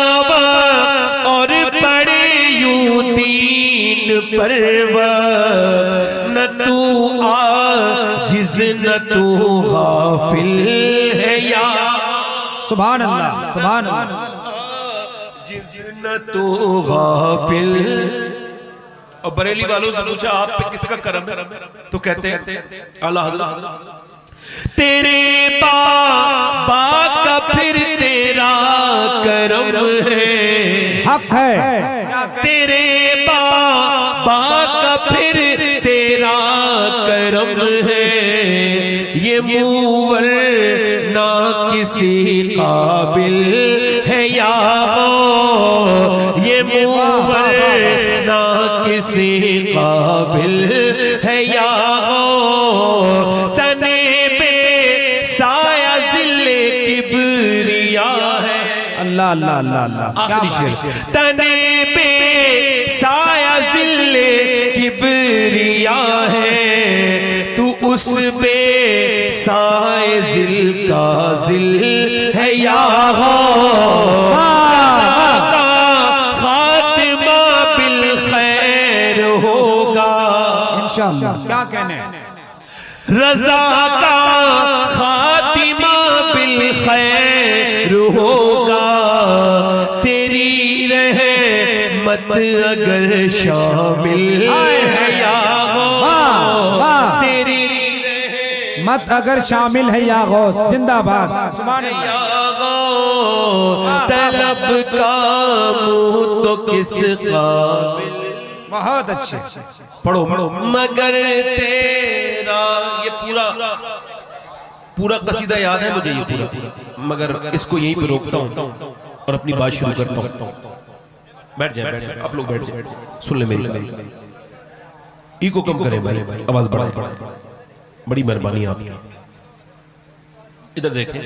और पड़े यूं दीन परवा, न तू आजिज़ न तू गाफिल है या सुभान अल्लाह सुभान अल्लाह। न तू गाफिल। और बरेली वालों से पूछा, आप पे किसका करम है, तो कहते हैं आला हज़रत, तेरे बाबा का फिर तेरा करम है, हक है। तेरे बाबा का फिर तेरा करम है, ये मूवर ना किसी काबिल है या गौस, ये मूवर ना किसी काबिल है या गौस। तने पे साया ज़िल्ले किबरिया है, अल्लाह अल्लाह अल्लाह अल्लाह। आखिरी शेर, तने पे साया ज़िल्ले किबरिया है, तू उस पे साए ज़िल का ज़िल है या गौस। खातिमा बिल खैर होगा इंशाअल्लाह। क्या कहने रजा का खातिमा बिल खैर होगा, तेरी रहमत अगर शामिल है या गौस, तेरी मत अगर शामिल है या गौस, जिंदाबाद। या गौस, तलब का मुंह तो किस काबिल। बहुत अच्छे, पढ़ो पढ़ो। मगर तेरा, ये पूरा कसीदा याद है मुझे, ये पूरा, मगर इसको यहीं पे रोकता हूँ और अपनी बात शुरू करता हूँ। बैठ जाए आप लोग, बैठ जाए, सुन ले मेरी। ईगो कम करें भाई, आवाज बढ़ा, बड़ी मेहरबानी आपकी। इधर देखें,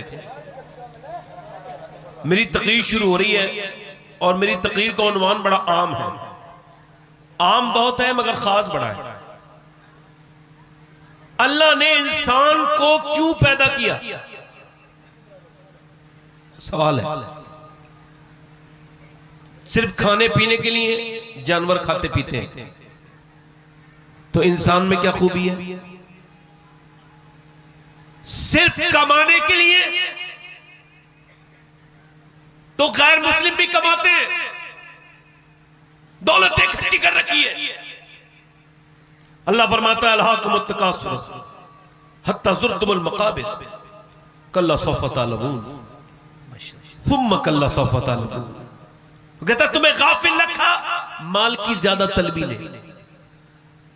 मेरी तकरीर शुरू हो रही है और मेरी तकरीर का उन्वान बड़ा आम है। आम बहुत है मगर खास बड़ा है। अल्लाह ने इंसान को क्यों पैदा किया, सवाल है। सिर्फ खाने पीने के लिए? जानवर खाते पीते हैं, तो इंसान में क्या खूबी है? सिर्फ कमाने के लिए? तो गैर मुस्लिम भी कमाते हैं, दौलत इकट्ठी कर रखी है। अल्लाह फरमाता है अल्हाकुमुत तकासुर हत्ता ज़ुरतुमुल मक़ाबिर कल्ला सौफ़ तअलमून सुम्मा कल्ला सौफ़ तअलमून। कहता तुम्हें गाफिल रखा माल की ज्यादा तलबी ने।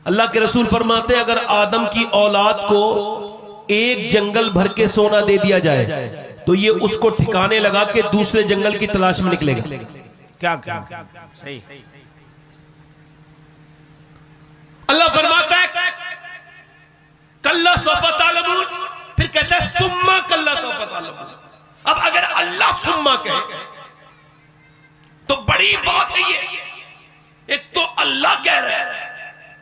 अल्लाह के रसूल फरमाते हैं अगर आदम की औलाद को एक जंगल भर के सोना दे दिया जाए तो ये उसको ठिकाने लगा के दूसरे जंगल की तलाश में निकलेगा। क्या सही। अल्लाह फरमाता है कल्ला सौफ़ तअलमून, फिर कहता है सुम्मा कल्ला सौफ़ तअलमून। अब अगर अल्लाह सुम्मा कहे तो बड़ी बात है ये। एक तो अल्लाह कह रहा है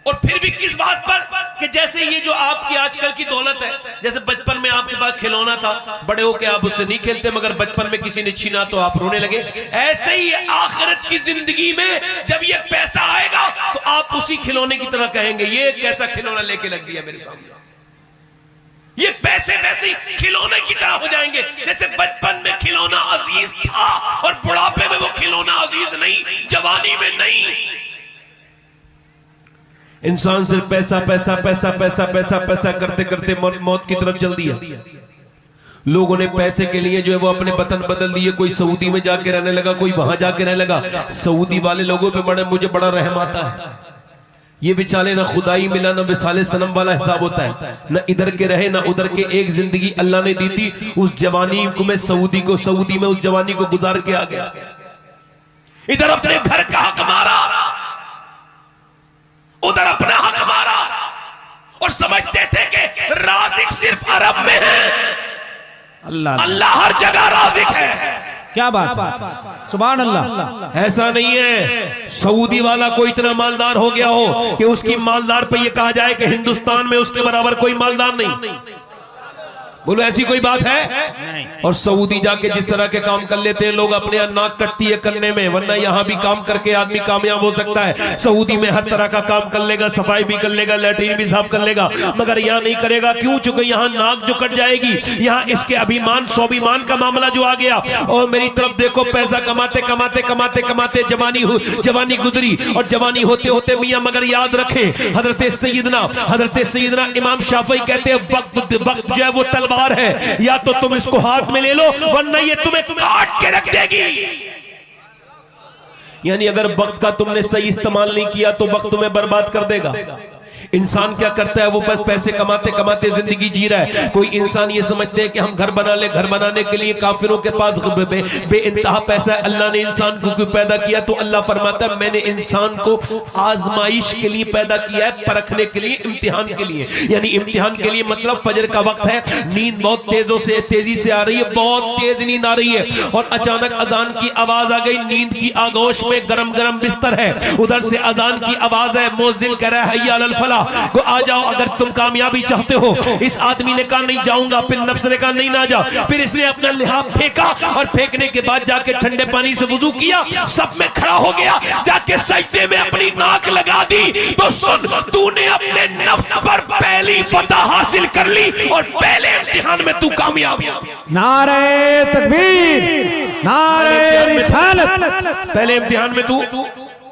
और फिर भी किस बात पर कि जैसे ये जो आपकी आजकल की दौलत है, जैसे बचपन में आपके पास खिलौना था, बड़े होके आप उससे नहीं खेलते मगर बचपन में किसी ने छीना तो आप रोने लगे, ऐसे ही आखिरत की जिंदगी में जब ये पैसा आएगा तो आप उसी खिलौने की तरह कहेंगे ये कैसा खिलौना लेके लग दिया मेरे सामने। ये पैसे वैसे ही खिलौने की तरह हो जाएंगे, जैसे बचपन में खिलौना अजीज था और बुढ़ापे में वो खिलौना अजीज नहीं, जवानी में नहीं। इंसान सिर्फ पैसा पैसा पैसा पैसा पैसा पैसा करते करते मौत की तरफ चल दिया। लोगों ने पैसे के लिए जो है वो अपने वतन बदल दिए, कोई सऊदी में जाके रहने लगा, कोई वहां जाके रहने लगा। सऊदी वाले लोगों पे मुझे बड़ा रहम आता है। ये बेचारे ना खुदाई मिला ना विसाले सनम वाला हिसाब होता है, ना इधर के रहे ना उधर के। एक जिंदगी अल्लाह ने दी थी, उस जवानी को मैं सऊदी में उस जवानी को गुजार के आ गया। इधर अपने घर का हक मारा, उधर अपना हक मारा और समझते थे कि राज़िक सिर्फ अरब में है। अल्लाह हर जगह राज़िक है। क्या बात, सुभान अल्लाह। ऐसा नहीं है सऊदी वाला कोई इतना मालदार हो गया हो कि उसकी मालदार पे ये कहा जाए कि हिंदुस्तान में उसके बराबर कोई मालदार नहीं। बोलो ऐसी कोई बात है? नहीं। और सऊदी जाके जिस तरह के काम कर लेते हैं लोग, अपने यहाँ नाक कटती है करने में, वरना यहाँ भी काम करके आदमी कामयाब हो सकता है। सऊदी में हर तरह का काम कर लेगा, सफाई भी कर लेगा, लैट्रिन भी साफ कर लेगा, मगर यहाँ नहीं करेगा। क्यों? चूंकि यहाँ नाक जो कट जाएगी, यहाँ इसके अभिमान स्वाभिमान का मामला जो आ गया। और मेरी तरफ देखो, पैसा कमाते कमाते कमाते कमाते जवानी गुजरी और जवानी होते होते मियाँ मगर याद रखें हजरत सैयदना इमाम शाफी कहते हैं वक्त जो है वो तलवार है, या तो तुम इसको हाथ में ले लो वरना ये तुम्हें काट के रख देगी। यानी अगर वक्त का तुमने सही इस्तेमाल नहीं किया तो वक्त तुम्हें बर्बाद कर देगा। इंसान क्या करता है, वो बस पैसे कमाते कमाते जिंदगी जी रहा है। कोई इंसान ये समझते हैं कि हम घर बना ले, घर बनाने के लिए काफिरों के पास बेइंतहा पैसा है। अल्लाह ने इंसान को क्यों पैदा किया? तो अल्लाह फरमाता है मैंने इंसान को आजमाइश के लिए पैदा किया है, परखने के लिए, इम्तिहान के लिए। यानी इम्तिहान के लिए मतलब फजर का वक्त है, नींद बहुत तेजी से आ रही है, बहुत तेज नींद आ रही है और अचानक अजान की आवाज आ गई। नींद की आगोश में गरम गरम बिस्तर है, उधर से अजान की आवाज है, मुअज्जिन कह रहा है हय्या अलल फलाह, को आ जाओ अगर तुम कामयाबी चाहते हो। इस आदमी ने कहा नहीं जाऊंगा, फिर नफ्स ने कहा नहीं ना जा, फिर इसने अपना लिहाफ फेंका और फेंकने के बाद जाके ठंडे पानी से वुजू किया, सब में खड़ा हो गया, जाके सजदे में अपनी नाक लगा दी। तो सुन, तूने अपने नफ्स पर पहली फतह हासिल कर ली और पहले इम्तिहान में तू कामयाब। नारे तकबीर, नारे रिसालत। पहले इम्तिहान में तू,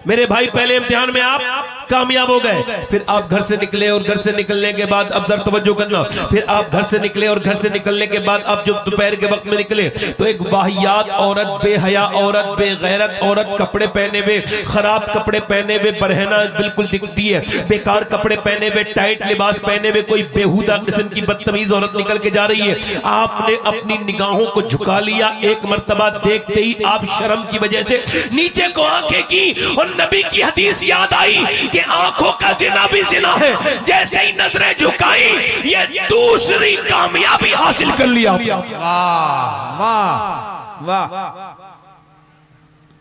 मेरे भाई, पहले इम्तिहान में आप कामयाब हो गए। फिर आप घर से निकले और घर से निकलने के बाद अब दर तवज्जो करना, फिर आप घर से निकले और घर से निकलने के बाद अब जब दोपहर के वक्त में निकले तो एक वाहियात औरत, बेहया औरत, बेगैरत औरत, कपड़े पहने हुए, खराब कपड़े पहने हुए, बरहना बिल्कुल दिखती है, बेकार कपड़े पहने हुए, टाइट लिबास पहने हुए, कोई बेहुदा किस्म की बदतमीज औरत निकल के जा रही है। आपने अपनी निगाहों को झुका लिया, एक मर्तबा देखते ही आप शर्म की वजह से नीचे को आंखें की और नबी की हदीस याद आई कि आंखों का जिना भी जिना है। जैसे ही नजरें झुकाई, ये दूसरी कामयाबी हासिल कर लिया। वाह वाह वाह।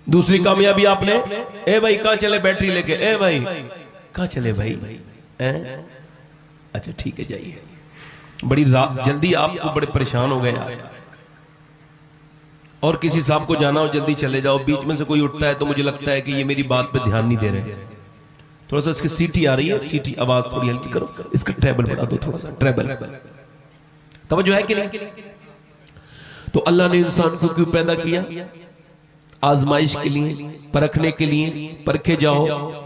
दूसरी कामयाबी आपने, ए भाई कहां चले बैटरी लेके, ए भाई कहां चले भाई, अच्छा ठीक है जाइए। बड़ी जल्दी आपको बड़े परेशान हो गए और किसी साहब को जाना हो जल्दी चले जाओ, बीच में से कोई उठता है तो मुझे लगता है कि ये मेरी बात पे ध्यान नहीं दे रहे। थोड़ा सा इसकी सीटी आ रही है, सीटी आवाज थोड़ी हल्की करो, इसका ट्रेबल बढ़ा दो थोड़ा सा, ट्रेबल। तवज्जो है कि नहीं? तो अल्लाह ने इंसान को क्यों पैदा किया? आजमाइश के लिए, परखने के लिए, परखे जाओ।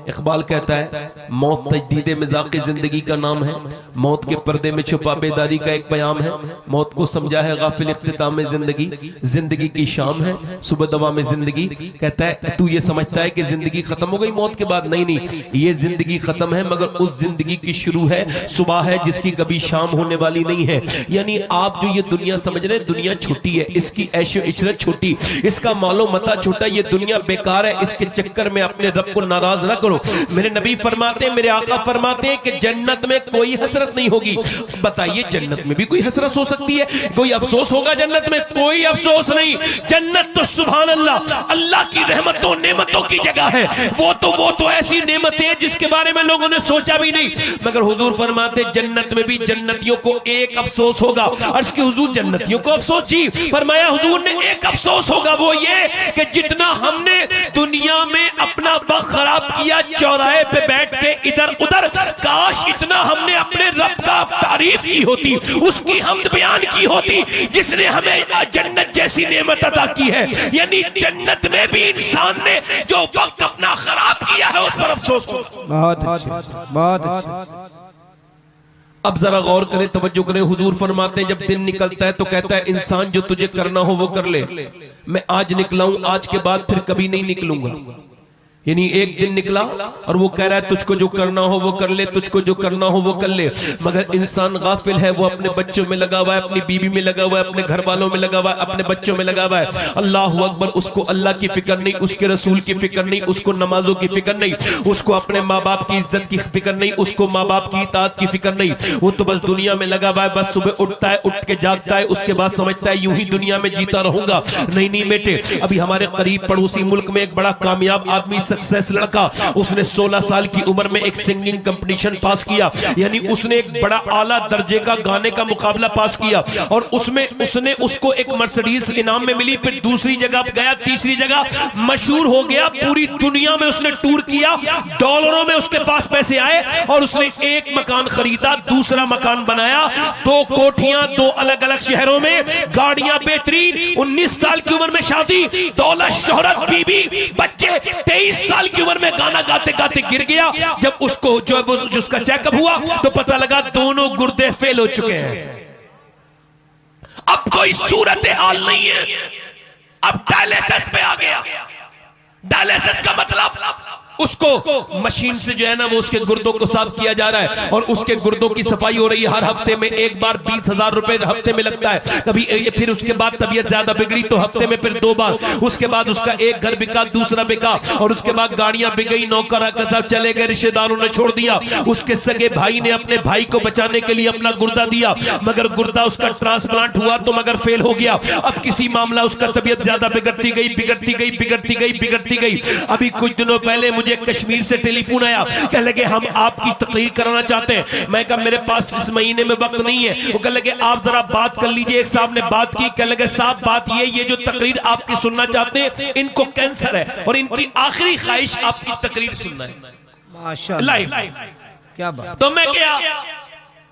इकबाल कहता है मौत तजदीद मिजाक़ जिंदगी का नाम है, मौत के पर्दे में छुपा बेदारी का एक प्याम है, मौत को समझा है गाफिल इख्तिताम में जिंदगी, जिंदगी की शाम है सुबह दवा में जिंदगी। कहता है तू ये समझता है कि जिंदगी खत्म हो गई मौत के बाद, नहीं नहीं, ये जिंदगी खत्म है मगर उस जिंदगी की शुरू है, सुबह है जिसकी कभी शाम होने वाली नहीं है। यानी आप जो ये दुनिया समझ रहे हैं, दुनिया छोटी है, इसकी ऐशो इशरत छोटी, इसका मालो मता छोटा, ये दुनिया बेकार है, इसके चक्कर में अपने रब को नाराज ना करो। मेरे नबी फरमाते हैं, मेरे आका फरमाते हैं कि जन्नत में कोई हसरत नहीं होगी। बताइए जन्नत में भी कोई हसरत हो सकती है? कोई अफसोस होगा जन्नत में? कोई अफसोस नहीं। जन्नत तो सुभान अल्लाह, अल्लाह की रहमतों नेमतों की जगह है। वो तो ऐसी नेमतें हैं जिसके बारे में लोगों ने सोचा भी नहीं। मगर हुजूर फरमाते जन्नत में भी जन्नतियों को एक अफसोस होगा। अर्ज़ की हुजूर जन्नतियों को अफसोस? जी। फरमाया हुजूर ने एक अफसोस होगा, वो ये कि जितना हमने दुनिया में अपना वक्त खराब किया चौराहे पे बैठ के इधर उधर, काश इतना हमने अपने रब का तारीफ की होती, उसकी हमद बयान की होती जिसने हमें जन्नत जैसी नेमत अता की है। यानी जन्नत में भी इंसान ने जो वक्त अपना खराब किया है उस पर अफसोस हो। बहुत अच्छा, बहुत अच्छा। अब जरा गौर करें, तवज्जो करें। हुजूर फरमाते हैं जब दिन निकलता है तो कहता है इंसान जो तुझे करना हो वो कर ले। मैं आज निकला हूं, आज के बाद फिर कभी नहीं निकलूंगा। यानी एक दिन निकला और वो कह रहा है तुझको जो करना हो वो कर ले, तुझको जो करना हो वो कर ले। मगर इंसान गाफिल है, वो अपने बच्चों में लगा हुआ है, अपनी बीवी में लगा हुआ है, अपने घर वालों में लगा हुआ है, अपने बच्चों में लगा हुआ है। अल्लाह अकबर, उसको अल्लाह की फिक्र नहीं, उसके रसूल की फिक्र नहीं, उसको नमाजों की फिक्र नहीं, उसको अपने माँ बाप की इज्जत की फिक्र नहीं, उसको माँ बाप की इताअत की फिक्र नहीं। वो तो बस दुनिया में लगा हुआ है। बस सुबह उठता है, उठ के जागता है, उसके बाद समझता है यूं ही दुनिया में जीता रहूंगा। नहीं नहीं बेटे, अभी हमारे करीब पड़ोसी मुल्क में एक बड़ा कामयाब आदमी, सक्सेस लड़का, उसने 16 साल की उम्र में एक सिंगिंग कंपटीशन पास किया। यानी उसने एक बड़ा आला दर्जे का गाने का मुकाबला पास किया और उसमें उसने उसको एक मर्सिडीज इनाम में मिली। फिर दूसरी जगह गया, तीसरी जगह, मशहूर हो गया, पूरी दुनिया में उसने टूर किया, डॉलरों में उसके पास पैसे आए और उसने एक मकान खरीदा, दूसरा मकान बनाया, 2 कोठियां 2 अलग अलग शहरों में, गाड़ियां बेहतरीन, 19 साल की उम्र में शादी, दौलत शोहरत, बीबी, बच्चे। 23 साल की उम्र में गाना गाते गाते गिर गया। जब उसको जो उसका चेकअप हुआ तो पता लगा दोनों गुर्दे फेल हो चुके हैं। अब कोई सूरत हाल नहीं है, अब डायलिसिस पे आ गया। डायलिसिस का मतलब उसको मशीन से जो है ना वो उसके गुर्दों को साफ किया जा रहा है और उसके गुर्दों की सफाई हो रही है। हर हफ्ते में एक बार 20,000 रुपए हफ्ते में लगता है। कभी फिर उसके बाद तबीयत ज्यादा बिगड़ी तो हफ्ते में फिर 2 बार। उसके बाद उसका एक घर बिका, दूसरा बिका और उसके बाद गाड़ियां बिक गई, नौकर सब चले गए, रिश्तेदारों ने छोड़ दिया। उसके सगे भाई ने अपने भाई को बचाने के लिए अपना गुर्दा दिया, मगर गुर्दा उसका ट्रांसप्लांट हुआ तो मगर फेल हो गया। अब किसी मामला उसका तबीयत ज्यादा बिगड़ती गई, बिगड़ती गई, बिगड़ती गई, बिगड़ती गई। अभी कुछ दिनों पहले मुझे कश्मीर से टेलीफोन आया, कह लगे हम आपकी तकरीर कराना चाहते हैं। मैं कहा मेरे पास इस महीने में वक्त नहीं है। वो कह लगे आप जरा बात कर लीजिए। एक साहब ने बात की, कह लगे साहब बात ये जो तकरीर आपकी सुनना चाहते हैं इनको कैंसर है और इनकी आखिरी ख्वाहिश आपकी तकरीर सुनना है माशाअल्लाह, लाइव। क्या बात। तो मैं गया,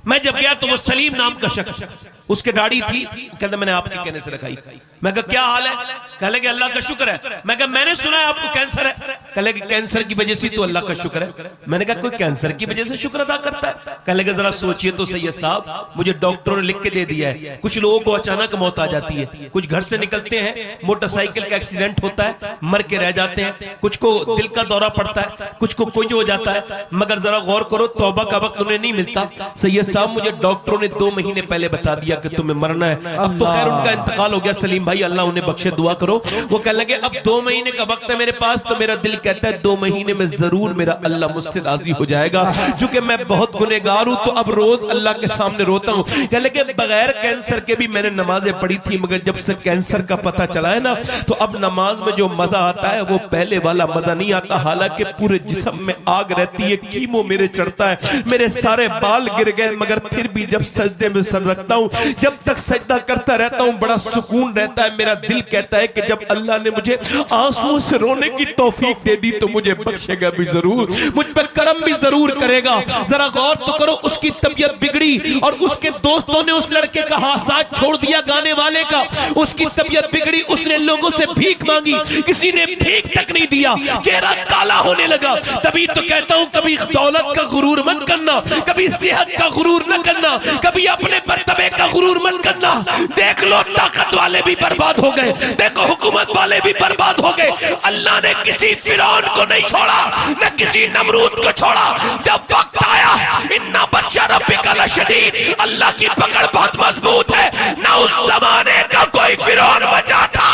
मैं जब गया तो वो सलीम नाम का शख्स, उसके दाढ़ी थी, कहता मैंने आपके कहने से रखाई। मैं कहा क्या हाल है? कह लगे अल्लाह का शुक्र है। मैं कहा मैंने सुना है आपको कैंसर है। कह लगे कैंसर की वजह से तो अल्लाह का शुक्र है। मैंने कहा कोई कैंसर की वजह से शुक्र अदा करता है? कह लगे जरा सोचिए तो सैयद साहब, मुझे डॉक्टरों ने लिख के दे दिया है कुछ लोगों को अचानक मौत आ जाती है, कुछ घर से निकलते हैं मोटरसाइकिल का एक्सीडेंट होता है मर के रह जाते हैं, कुछ को दिल का दौरा पड़ता है, कुछ को कुछ हो जाता है, मगर जरा गौर करो तौबा का वक्त उन्हें नहीं मिलता। सैयद साहब मुझे डॉक्टरों ने 2 महीने पहले बता दिया कि तुम्हें मरना है। अब तो खैर उनका इंतकाल हो गया सलीम भाई, अल्लाह उन्हें बख्शे, दुआ करो। वो कह लगे अब 2 महीने का वक्त है मेरे पास, तो मेरा दिल कहता है 2 महीने में जरूर मेरा अल्लाह मुझसे राजी हो जाएगा, क्योंकि मैं बहुत गुनहगार हूं, तो अब रोज अल्लाह के सामने रोता हूं। कह लगे बगैर कैंसर के भी मैंने नमाजें पढ़ी थी, मगर जब से कैंसर का पता चला है ना, तो अब नमाज में जो मजा आता है वो पहले वाला मजा नहीं आता। हालांकि पूरे जिस्म में आग रहती है, कीमो मेरे चढ़ता है, मेरे सारे बाल गिर गए, मगर फिर भी जब सजदे में सर रखता हूं, जब तक सजदा करता रहता हूं, बड़ा सुकून रहता है। मेरा दिल कहता है कि जब अल्लाह ने मुझे आंसुओं से रोने की तौफीक दे दी तो मुझे बख्शेगा भी जरूर, मुझ पर करम भी जरूर करेगा। जरा गौर तो करो, उसकी तबीयत बिगड़ी और उसके दोस्तों ने उस लड़के का हाथ साथ छोड़ दिया, गाने वाले का। उसकी तबीयत बिगड़ी, उसने लोगों से भीख मांगी, किसी ने भीख तक नहीं दिया, चेहरा काला होने लगा। तभी तो कहता हूं कभी दौलत का गुरूर मत करना, कभी सेहत का गुरूर न करना, कभी अपने मर्तबे का गुरूर मत करना। देख लो ताकत वाले भी बर्बाद हो गए, देखो हुकूमत वाले भी बर्बाद हो गए। अल्लाह ने किसी फिरौन को नहीं छोड़ा, न किसी नमरूद को छोड़ा। जब वक्त आया, इन्ना बच्चा रब्बिका लशदीद, अल्लाह की पकड़ बहुत मजबूत है। न उस जमाने का कोई फिरौन बचा था,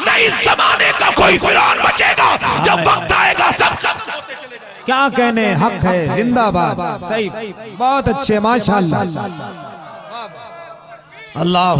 न इस जमाने का कोई फिरौन बचेगा। जब वक्त आएगा सब क्या कहने, हक है, जिंदाबाद, सही, बहुत अच्छे, माशाअल्लाह, अल्लाह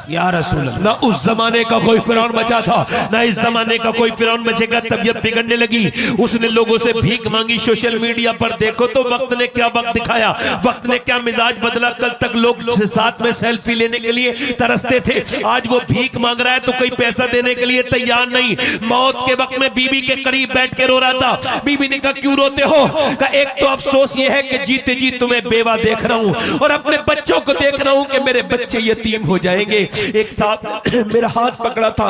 या रसूल। ना उस जमाने का कोई फिरौन बचा था, ना इस जमाने का कोई फिरौन बचेगा। तबीयत बिगड़ने लगी, उसने लोगों से भीख मांगी। सोशल मीडिया पर देखो तो वक्त ने क्या वक्त दिखाया, वक्त ने क्या मिजाज बदला। कल तक लोग साथ में सेल्फी लेने के लिए तरसते थे, आज वो भीख मांग रहा है तो कोई पैसा देने के लिए तैयार नहीं। मौत के वक्त में बीबी के करीब बैठ के रो रहा था। बीबी ने कहा क्यों रोते हो? कहा एक तो अफसोस ये है कि जीते जी तुम्हें बेवा देख रहा हूं और अपने बच्चों को देख रहा हूं कि मेरे बच्चे यतीम हो जाएंगे। एक साहब मेरा हाथ पकड़ा था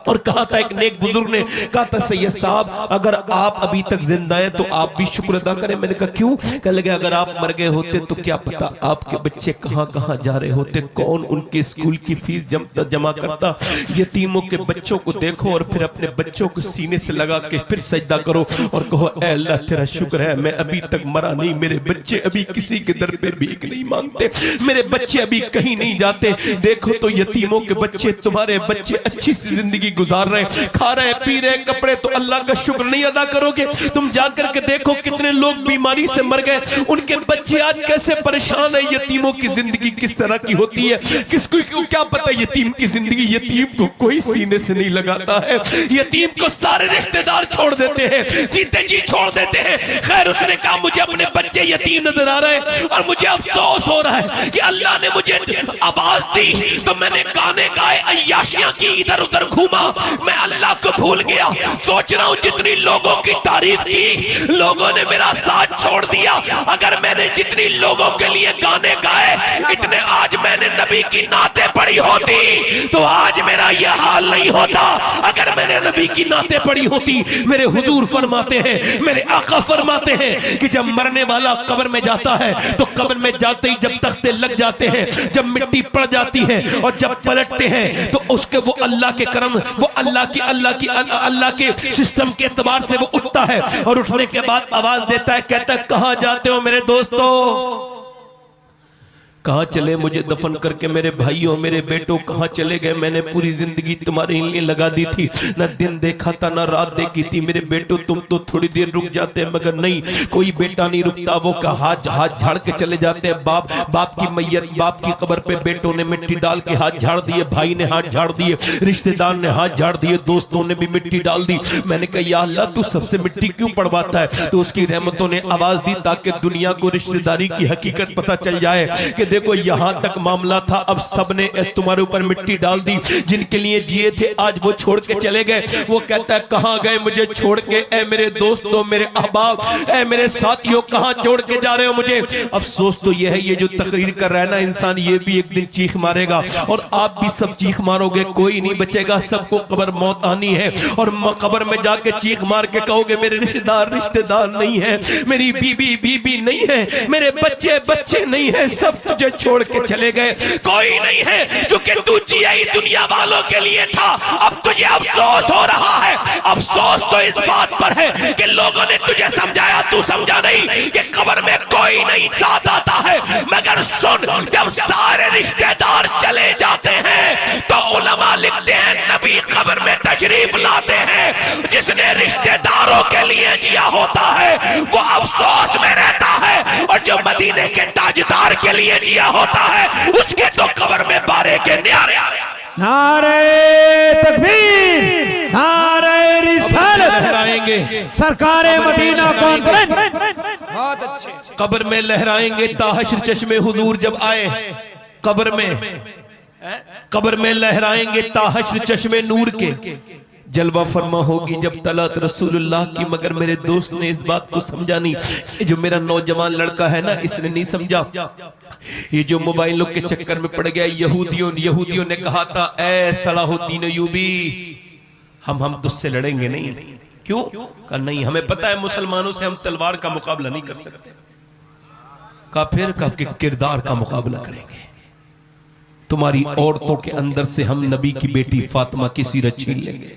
और कहा था, एक नेक बुजुर्ग ने कहा था सैयद साहब अगर आप अभी तक जिंदा हैं तो आप भी शुक्र अदा करें। मैंने कहा क्यों? कह लगे अगर आप मर गए होते तो क्या पता आपके बच्चे कहां कहां जा रहे होते, कौन उनके स्कूल की फीस जमा करता। यतीमों के बच्चों को देखो और फिर अपने बच्चों को सीने से लगा के फिर सजदा करो और कहो ऐ अल्लाह तेरा शुक्र है मैं अभी तक मरा नहीं, मेरे बच्चे अभी किसी के दर पे भीख नहीं मांगते, मेरे बच्चे अभी कहीं नहीं जाते। देखो तो यतीमों के बच्चे, तुम्हारे बच्चे अच्छी सी जिंदगी गुजार रहे, खा रहे, पी रहे, कपड़े, तो अल्लाह का शुक्र नहीं अदा करोगे? तुम जाकर के देखो कितने लोग बीमारी से मर गए, उनके बच्चे आज कैसे परेशान है। यतीमों की जिंदगी किस तरह की होती है, किसको क्या पता यतीम की जिंदगी। यतीम को कोई सीने से नहीं लगाता है, यतीम को सारे रिश्तेदार छोड़ देते हैं, जीते जी छोड़ देते हैं। खैर उसने कहा मुझे अपने बच्चे यतीम नजर आ रहे हैं और मुझे अफसोस हो रहा है कि अल्लाह ने मुझे आवाज दी तो मैंने गाने गाए, अय्याशियां की, इधर उधर घूमा, मैं अल्लाह को भूल गया। सोच रहा हूं जितनी लोगों की तारीफ की, लोगों ने मेरा साथ छोड़ दिया। अगर मैंने जितनी लोगों के लिए गाने गाए, इतने आज मैंने नबी की नाते पढ़ी होती तो आज मेरा यह हाल नहीं होता। अगर मैंने नबी की नाते पढ़ी होती, मेरे हुजूर फरमाते हैं, मेरे आका फरमाते हैं कि जब मरने वाला कब्र में जाता है तो कब्र में जाते ही जब तख्ते लग जाते हैं, जब मिट्टी पड़ जाती है और जब पलटते हैं तो उसके वो अल्लाह के करम, वो अल्लाह के सिस्टम के एतबार से वो उठता है और उठने के बाद आवाज देता है, कहता है कहां जाते हो मेरे दोस्तों, कहाँ चले मुझे दफन करके मेरे भाइयों मेरे बेटों, कहाँ चले गए? मैंने पूरी जिंदगी तुम्हारे लिए लगा दी थी, न दिन देखा था न रात देखी थी। मेरे बेटों तुम तो थोड़ी देर रुक जाते हैं, मगर नहीं, कोई बेटा नहीं रुकता। वो का हाथ झाड़ के चले जाते हैं। बाप की मैयत, बाप की कब्र पे बेटों ने मिट्टी डाल के हाथ झाड़ दिए, भाई ने हाथ झाड़ दिए, रिश्तेदार ने हाथ झाड़ दिए, दोस्तों ने भी मिट्टी डाल दी। मैंने कहा या अल्लाह तू सबसे मिट्टी क्यों पड़वाता है? तो उसकी रहमतों ने आवाज दी ताकि दुनिया को रिश्तेदारी की हकीकत पता चल जाए कि देखो यहां तक मामला था, अब सबने तुम्हारे ऊपर मिट्टी डाल दी। जिनके लिए जिए थे आज वो छोड़ के चले गए। वो कहता है कहां गए मुझे छोड़ के? ए मेरे दोस्तों, मेरे अहबाब, ए मेरे साथियों, कहां छोड़ के जा रहे हो मुझे? अफसोस तो यह है ये जो तकरीर कर रहा है ना इंसान, ये भी एक दिन चीख मारेगा और आप भी सब चीख मारोगे, कोई नहीं बचेगा। सबको कब्र मौत आनी है और कब्र में जाके चीख मार के कहोगे मेरे रिश्तेदार नहीं है, मेरी बीबी नहीं है, मेरे बच्चे नहीं है, सब तुझे छोड़ के चले गए। कोई नहीं है क्योंकि तू जिया ही दुनिया वालों के लिए था। अब तुझे अफसोस हो रहा है। अफसोस तो इस बात पर है कि लोगों ने तुझे समझाया, तू समझा नहीं कि कब्र में कोई नहीं साथ आता है। मगर सुन, जब सारे रिश्तेदार चले जाते हैं तो उलमा लिखते हैं नबी कब्र में तशरीफ लाते हैं। जिसने रिश्तेदारों के लिए जिया होता है वो अफसोस में रहता है, और जो मदीने के ताजदार के लिए जिया होता है उसके तो कब्र में बारे के न्यारे। नारे तकबीर, नारे रिसालत, लहराएंगे सरकार मदीना कॉन्फ्रेंस। बहुत अच्छे। कब्र में लहराएंगे ताहशर चश्मे हुजूर जब आए कब्र में लहराएंगे ताहशर चश्मे नूर के। जलवा फरमा होगी जब तलात रसूलुल्लाह की। मगर मेरे दोस्त ने इस बात को समझा नहीं। ये जो मेरा नौजवान लड़का है ना, इसने नहीं समझा। ये जो मोबाइलों के चक्कर में पड़ गया, यहूदियों ने कहा था ऐ सलाहुद्दीन अय्यूबी, हम तुझसे लड़ेंगे नहीं। क्यों? कहा नहीं, हमें पता है मुसलमानों से हम तलवार का मुकाबला नहीं कर सकते। कहा फिर कब के किरदार का मुकाबला करेंगे। तुम्हारी औरतों के अंदर से हम नबी की बेटी फातिमा की सीरत छीन लेंगे।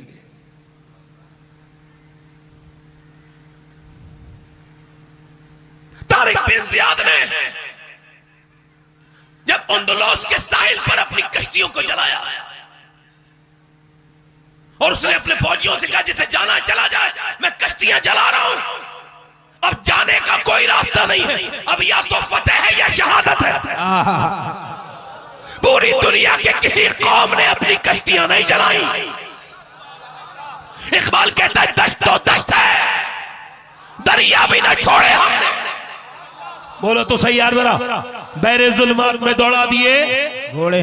तारिक बिन ज़ियाद ने जब अंदलुस के साहिल पर अपनी कश्तियों को जलाया और उसने अपने फौजियों से कहा जिसे जाना चला जाए, मैं कश्तियां जला रहा हूं। अब जाने का कोई रास्ता नहीं है, अब या तो फतेह है या शहादत है। पूरी दुनिया के किसी कौम ने अपनी कश्तियां नहीं जलाई। इकबाल कहता है दश्त तो दश्त है, दरिया भी न छोड़े हमने। बोलो तो सही यार जरा। बैरे जुल्मात में दौड़ा दिए घोड़े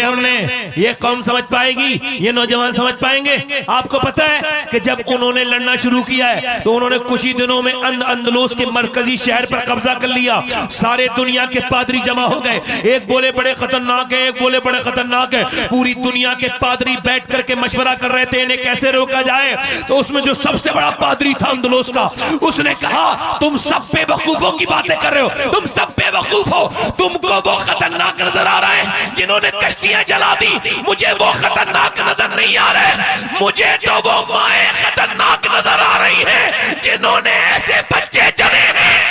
हमने। ये कौम समझ पाएगी, ये नौजवान समझ पाएंगे? आपको पता है कि जब उन्होंने लड़ना शुरू किया है तो उन्होंने कुछ ही दिनों में अंदलुस के मरकजी शहर पर कब्जा कर लिया। सारे दुनिया के पादरी जमा हो गए। एक बोले बड़े खतरनाक है, एक बोले बड़े खतरनाक है। पूरी दुनिया के पादरी बैठ करके मशवरा कर रहे थे इन्हें कैसे रोका जाए। तो उसमें जो सबसे बड़ा पादरी था अंदलुस का, उसने कहा तुम सब बेवकूफों की बातें कर रहे हो, तुम सब बेवकूफ हो। तुमको वो खतरनाक नजर आ रहा है जिन्होंने कश्तियां जला दी, मुझे वो खतरनाक नजर नहीं आ रहा है। मुझे तो वो माएं खतरनाक नजर आ रही हैं जिन्होंने ऐसे बच्चे जने हैं।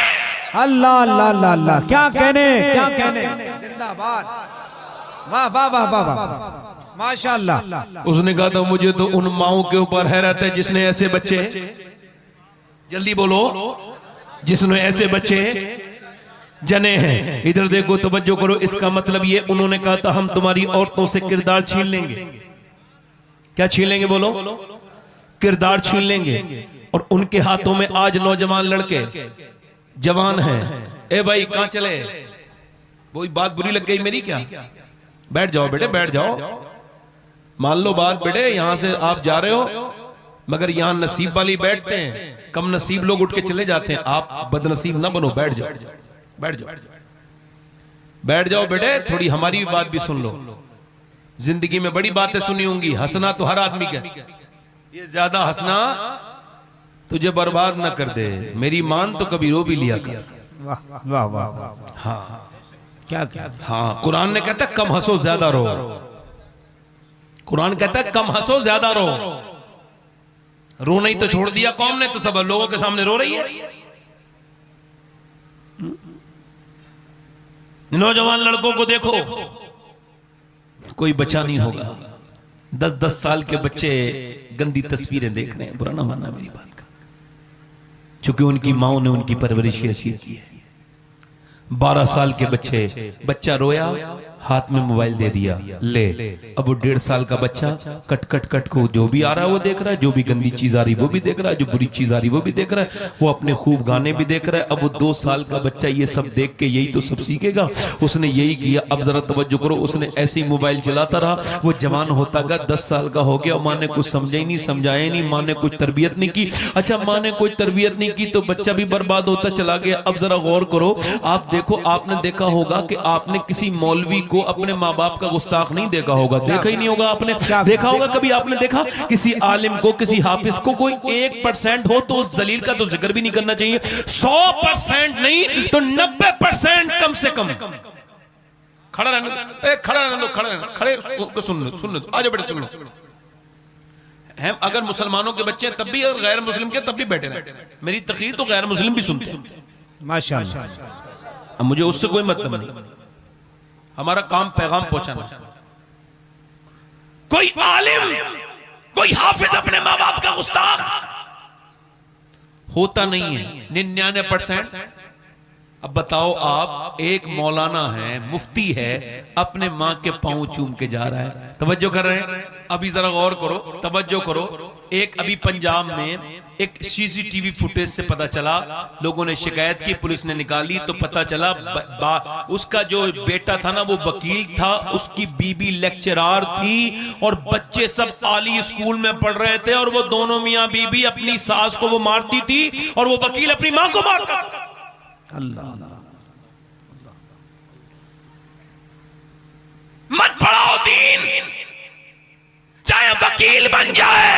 अल्लाह अल्लाह अल्लाह अल्लाह, क्या कहने जिंदाबाद। वाह वाह वाह वाह वाह, माशाअल्लाह। उसने कहा था मुझे तो उन माओं के ऊपर हैरत है जिसने ऐसे बच्चे, जल्दी बोलो, जिसने ऐसे बच्चे जने हैं। इधर देखो, तवज्जो करो। इसका मतलब ये उन्होंने कहा था हम तुम्हारी औरतों से किरदार छीन लेंगे। क्या छीन लेंगे? बोलो, किरदार छीन लेंगे। और उनके हाथों में आज नौजवान लड़के जवान हैं। ए भाई कहां चले? वो बात बुरी लग गई मेरी क्या? बैठ जाओ बेटे, बैठ जाओ, मान लो बात बेटे। यहां से आप जा रहे हो, मगर यहां नसीब वाली बैठते हैं, कम नसीब लोग उठ के चले जाते हैं। आप बदनसीब ना बनो, बैठ जाओ, बैठ जाओ, बैठ जाओ बेटे। थोड़ी हमारी भी बात भी सुन लो। जिंदगी में बड़ी बातें सुनी होंगी। हंसना तो हर आदमी का, ये ज्यादा हंसना तुझे बर्बाद ना कर दे। मेरी मान तो कभी रो भी लिया कर। वाह वाह वाह। हाँ क्या क्या? हाँ, कुरान ने कहता है कम हंसो ज्यादा रो। कुरान कहता है कम हंसो ज्यादा रो। रो नहीं तो छोड़ दिया कौम ने, तो सब लोगों के सामने रो रही है। नौजवान लड़कों को देखो, कोई बचा नहीं होगा। 10-10 साल के बच्चे गंदी तस्वीरें देख रहे हैं। बुरा ना मानना मेरी बात का, क्योंकि उनकी माओ ने उनकी परवरिश ऐसी की है। 12 साल के बच्चा रोया, हाथ में मोबाइल दे दिया, ले। अब वो 1.5 साल का बच्चा कट कट कट को जो भी आ रहा है वो देख रहा है, जो भी गंदी चीज आ रही वो भी देख रहा है, जो बुरी चीज आ रही वो भी देख रहा है, वो अपने खूब गाने भी देख रहा है। अब वो 2 साल का बच्चा ये सब देख के यही तो सब सीखेगा। उसने यही किया। अब जरा तवज्जो करो, उसने ऐसे ही मोबाइल चलाता रहा, वो जवान होता गया, 10 साल का हो गया। माँ ने कुछ समझा ही नहीं, समझाया नहीं, माँ ने कुछ तरबियत नहीं की। अच्छा, माँ ने कोई तरबियत नहीं की तो बच्चा भी बर्बाद होता चला गया। अब जरा गौर करो, आप देखो, आपने देखा होगा कि आपने किसी मौलवी को अपने माँ बाप का गुस्ताख नहीं देखा होगा, देखा ही नहीं होगा आपने। देखा होगा कभी आपने देखा किसी आलिम को, किसी हाफिज को कोई 1% हो तो उस जलील का तो जिक्र भी नहीं करना चाहिए। 100% नहीं तो 90% कम से कम खड़ा रहने दो, खड़े सुन लो, आजा बेटे सुन लो। हम अगर मुसलमानों के बच्चे हैं तब भी, और गैर मुस्लिम के तब भी बैठे रहे। मेरी तकरीर तो गैर मुस्लिम भी सुनते हैं, माशाअल्लाह। अब मुझे उससे कोई मतलब नहीं, हमारा काम पैगाम पहुंचाना। कोई आलिम, कोई हाफिज अपने माँ बाप का गुस्ताख होता नहीं है 99%। अब बताओ, आप एक मौलाना है, मुफ्ती है, अपने माँ के पांव चूम के जा रहा है। तवज्जो कर रहे हैं? अभी जरा गौर करो, तवज्जो करो। एक अभी पंजाब में एक सीसीटीवी फुटेज से पता चला, लोगों ने शिकायत की, पुलिस ने निकाली तो पता चला उसका जो बेटा था ना वो वकील था, उसकी बीबी लेक्चरार थी और बच्चे सब आली स्कूल में पढ़ रहे थे, और वो दोनों मियां बीबी अपनी सास को वो मारती थी और वो वकील अपनी मां को मारता। अल्लाह, मत पढ़ाओ दीन, चाहे वकील बन जाए,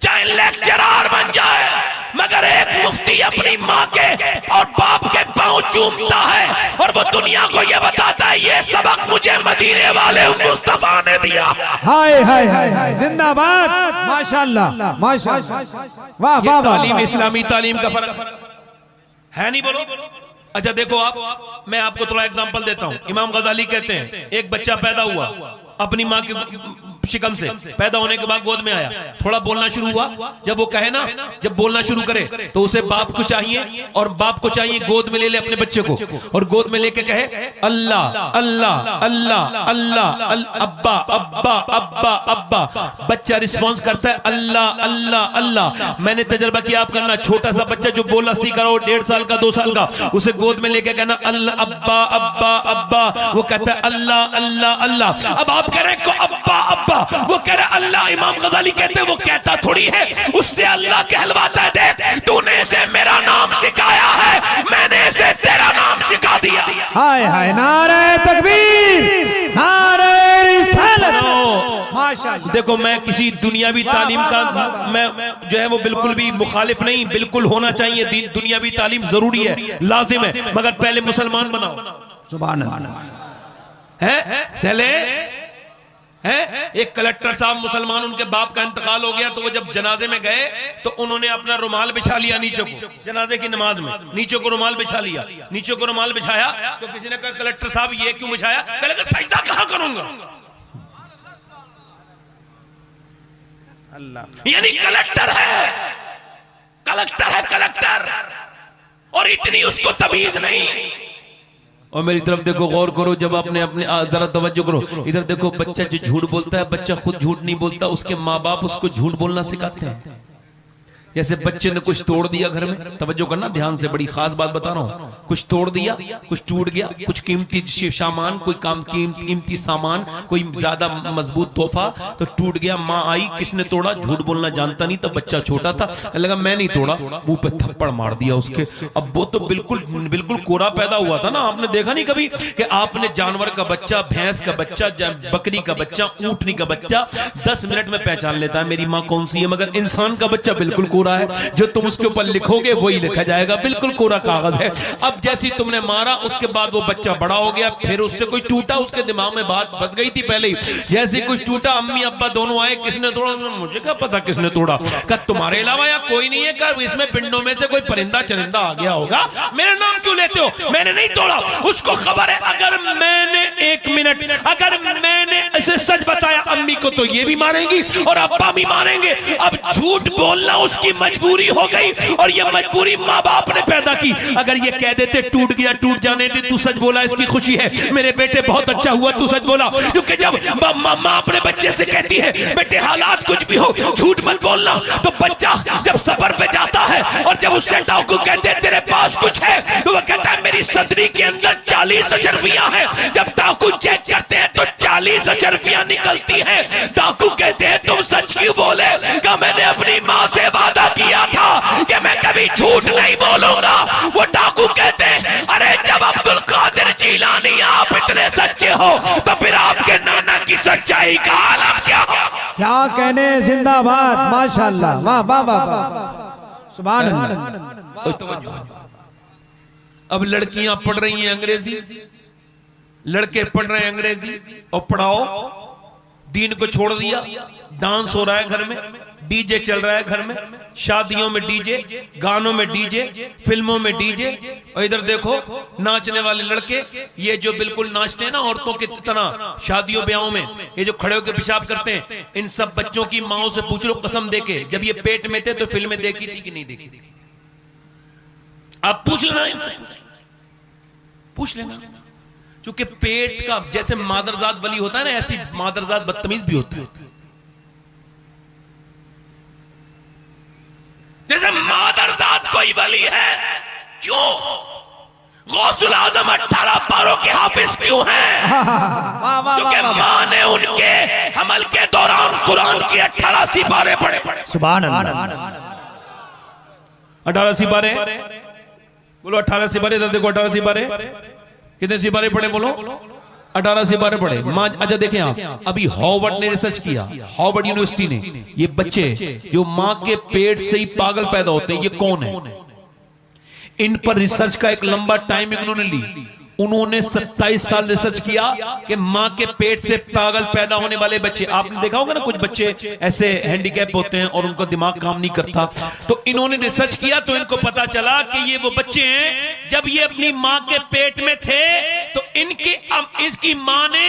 चाहे लेक्चरार बन जाए, मगर एक मुफ्ती अपनी माँ के और बाप के पांव चूमता है और वो दुनिया को ये बताता है, ये सबक मुझे मदीने वाले मुस्तफा ने दिया। हाय हाय हाय, जिंदाबाद, माशाअल्लाह माशाअल्लाह, वाह वाह। तालीम, इस्लामी तालीम का फर्क है नहीं, बोलो। अच्छा देखो, आप, मैं आपको थोड़ा एग्जांपल देता हूं। इमाम गजाली कहते हैं, एक बच्चा पैदा हुआ, अपनी माँ के शिकम से पैदा होने के बाद गोद में आया, थोड़ा बोलना शुरू हुआ। जब वो कहे ना, जब बोलना शुरू करे तो उसे बाप को चाहिए, और बाप को चाहिए गोद में ले ले अपने बच्चे को, और गोद में लेके कहे अल्लाह अल्लाह अल्लाह अल्लाह, अब्बा अब्बा अब्बा अब्बा। बच्चा रिस्पॉन्स करता है अल्लाह अल्लाह अल्लाह। मैंने तजर्बा किया, आप करना। छोटा सा बच्चा जो बोलना सीख रहा हो, 1.5 साल का, 2 साल का, उसे गोद में लेके कहना अल्लाह अब्बा अब्बा अब्बा, वो कहता है अल्लाह अल्लाह अल्लाह। अब आप कह रहे हैं को अब्बा अब्बा, वो कह रहा अल्लाह। इमाम गजाली कहते हैं वो कहता थोड़ी है, उससे अल्लाह कहलवाता है, देख तूने इसे मेरा नाम सिखाया है, मैंने इसे तेरा नाम सिखा दिया। हाय हाय, नारे तकबीर, नारे रिसालत, माशाअल्लाह। देखो, मैं किसी दुनियावी तालीम का मैं जो है वो बिल्कुल भी मुखालिफ नहीं, बिल्कुल होना चाहिए। दुनियावी तालीम जरूरी है, लाजिम है, मगर पहले मुसलमान बनाओ। सुभान अल्लाह। है पहले एक कलेक्टर साहब मुसलमान, उनके बाप का इंतकाल हो गया, तो वो जब जनाजे में गए तो उन्होंने अपना रुमाल बिछा लिया नीचे को, जनाजे की नमाज में नीचे को रुमाल बिछा लिया। नीचे को रुमाल बिछाया तो किसी ने कहा कलेक्टर साहब ये क्यों बिछाया? कहा सजदा कहां करूंगा। अल्लाह, यानी कलेक्टर है, कलेक्टर, और इतनी उसको तमीज नहीं। और मेरी तरफ देखो, गौर करो, जब आपने अपने जरा तवज्जो करो, इधर देखो, बच्चा जो झूठ बोलता है, बच्चा खुद झूठ नहीं बोलता, उसके माँ बाप उसको झूठ बोलना सिखाते हैं। जैसे बच्चे ने कुछ तोड़ दिया घर में, तवज्जो करना ध्यान से, बड़ी खास बात बता रहा हूं, कुछ तोड़ दिया, कुछ टूट गया, कुछ कीमती सामान, कोई कीमती सामान, कोई ज्यादा मजबूत तोहफा तो टूट गया। माँ आई, किसने तोड़ा? झूठ बोलना जानता नहीं था, बच्चा छोटा था, लगा मैं नहीं तोड़ा, मुंह पे थप्पड़ मार दिया उसके। अब वो तो बिल्कुल कोरा पैदा हुआ था ना। आपने देखा नहीं कभी कि आपने जानवर का बच्चा, भैंस का बच्चा, बकरी का बच्चा, ऊंटनी का बच्चा 10 मिनट में पहचान लेता है मेरी माँ कौन सी है, मगर इंसान का बच्चा बिल्कुल कोरा है, जो तुम उसके ऊपर लिखोगे वही लिखा जाएगा, बिल्कुल कोरा कागज है। अब जैसे तुमने मारा उसके बाद वो बच्चा बड़ा हो गया, फिर उससे कोई टूटा, उसके दिमाग में बात बस गई थी पहले ही, जैसे कुछ टूटा अम्मी अब्बा दोनों आए, किसने तोड़ा? मुझे क्या पता किसने तोड़ा? कहा तुम्हारे अलावा या कोई नहीं है? कहा इसमें पिंडों में से कोई परिंदा चरिंदा आ गया होगा, मेरा नाम क्यों लेते हो? मैंने नहीं तोड़ा। उसको खबर है अगर मैंने एक मिनट अगर मैंने ऐसे सच बताया अम्मी को तो ये भी मारेंगी और अब्बा भी मारेंगे। अब झूठ बोलना उसकी मजबूरी हो गई, और ये मजबूरी माँ बाप ने पैदा की। अगर ये कह देते टूट गया टूट जाने दे, तू सच बोला इसकी खुशी है, मेरे बेटे बहुत अच्छा हुआ तू सच बोला। क्योंकि जब माँ अपने बच्चे से कहती है बेटे हालात कुछ भी हो झूठ मत बोलना, तो बच्चा जब सफर पे जाता है और जब उससे डाकू कहते हैं तेरे पास कुछ है, तो वो कहता है मेरी सदरी के अंदर 40 अशरफियां हैं। जब डाकू चेक करते हैं तो 40 अशरफियां निकलती हैं। डाकू कहते हैं तुम सच क्यों बोले? क्या मैंने अपनी माँ से वादा किया था कि मैं कभी झूठ नहीं बोलूंगा। वो डाकू कहते हैं अरे जब अब्दुल कादिर जिलानी आप इतने सच्चे हो तो फिर आपके नाना की सच्चाई का आलम क्या हो? क्या कहने, जिंदाबाद, माशाल्लाह, वाह वाह वाह वाह, सुभान अल्लाह। अब लड़कियां पढ़ रही हैं अंग्रेजी, लड़के पढ़ रहे हैं अंग्रेजी, और पढ़ाओ दीन को छोड़ दिया। डांस हो रहा है घर में, डीजे चल रहा है घर में, शादियों में डीजे, गानों में डीजे, फिल्मों में डीजे। और इधर देखो नाचने वाले लड़के, ये जो बिल्कुल नाचते हैं ना औरतों की तरह शादियों ब्याहों में, ये जो खड़े होकर पेशाब करते हैं, इन सब बच्चों की माओ से पूछ लो कसम देके जब ये पेट में थे तो फिल्में देखी थी कि नहीं देखी थी? आप पूछ लेना इनसे, पूछ लेना। क्योंकि पेट का जैसे मादरजात वली होता है ना, ऐसी मादरजात बदतमीज भी होता है। जैसे मादरजात कोई वली है, क्यों? गौसुल आजम 18 पारों के हाफिज क्यों हैं? क्योंकि मां ने उनके हमल के दौरान कुरान के 18 सिपारे पढ़े। सुभान अल्लाह। 18 सिपारे बोलो, 18 सिपारे। इधर देखो 18 सिपारे, कितने सिपारे पढ़े बोलो? 18 सिपारे पढ़े। मां, अच्छा देखें आप, अभी हार्वर्ड ने रिसर्च किया, हार्वर्ड यूनिवर्सिटी ने, ये बच्चे जो मां के पेट से ही पागल पैदा होते हैं, ये कौन है? इन पर रिसर्च का एक लंबा टाइम इन्होंने ली। उन्होंने 27 साल रिसर्च किया कि मां के पेट से पागल पैदा होने वाले बच्चे, आपने देखा होगा ना कुछ बच्चे ऐसे हैंडीकैप होते हैं और उनका दिमाग काम नहीं करता, तो इन्होंने रिसर्च किया तो इनको पता चला कि ये वो बच्चे हैं जब ये अपनी मां के पेट में थे तो इसकी मां ने,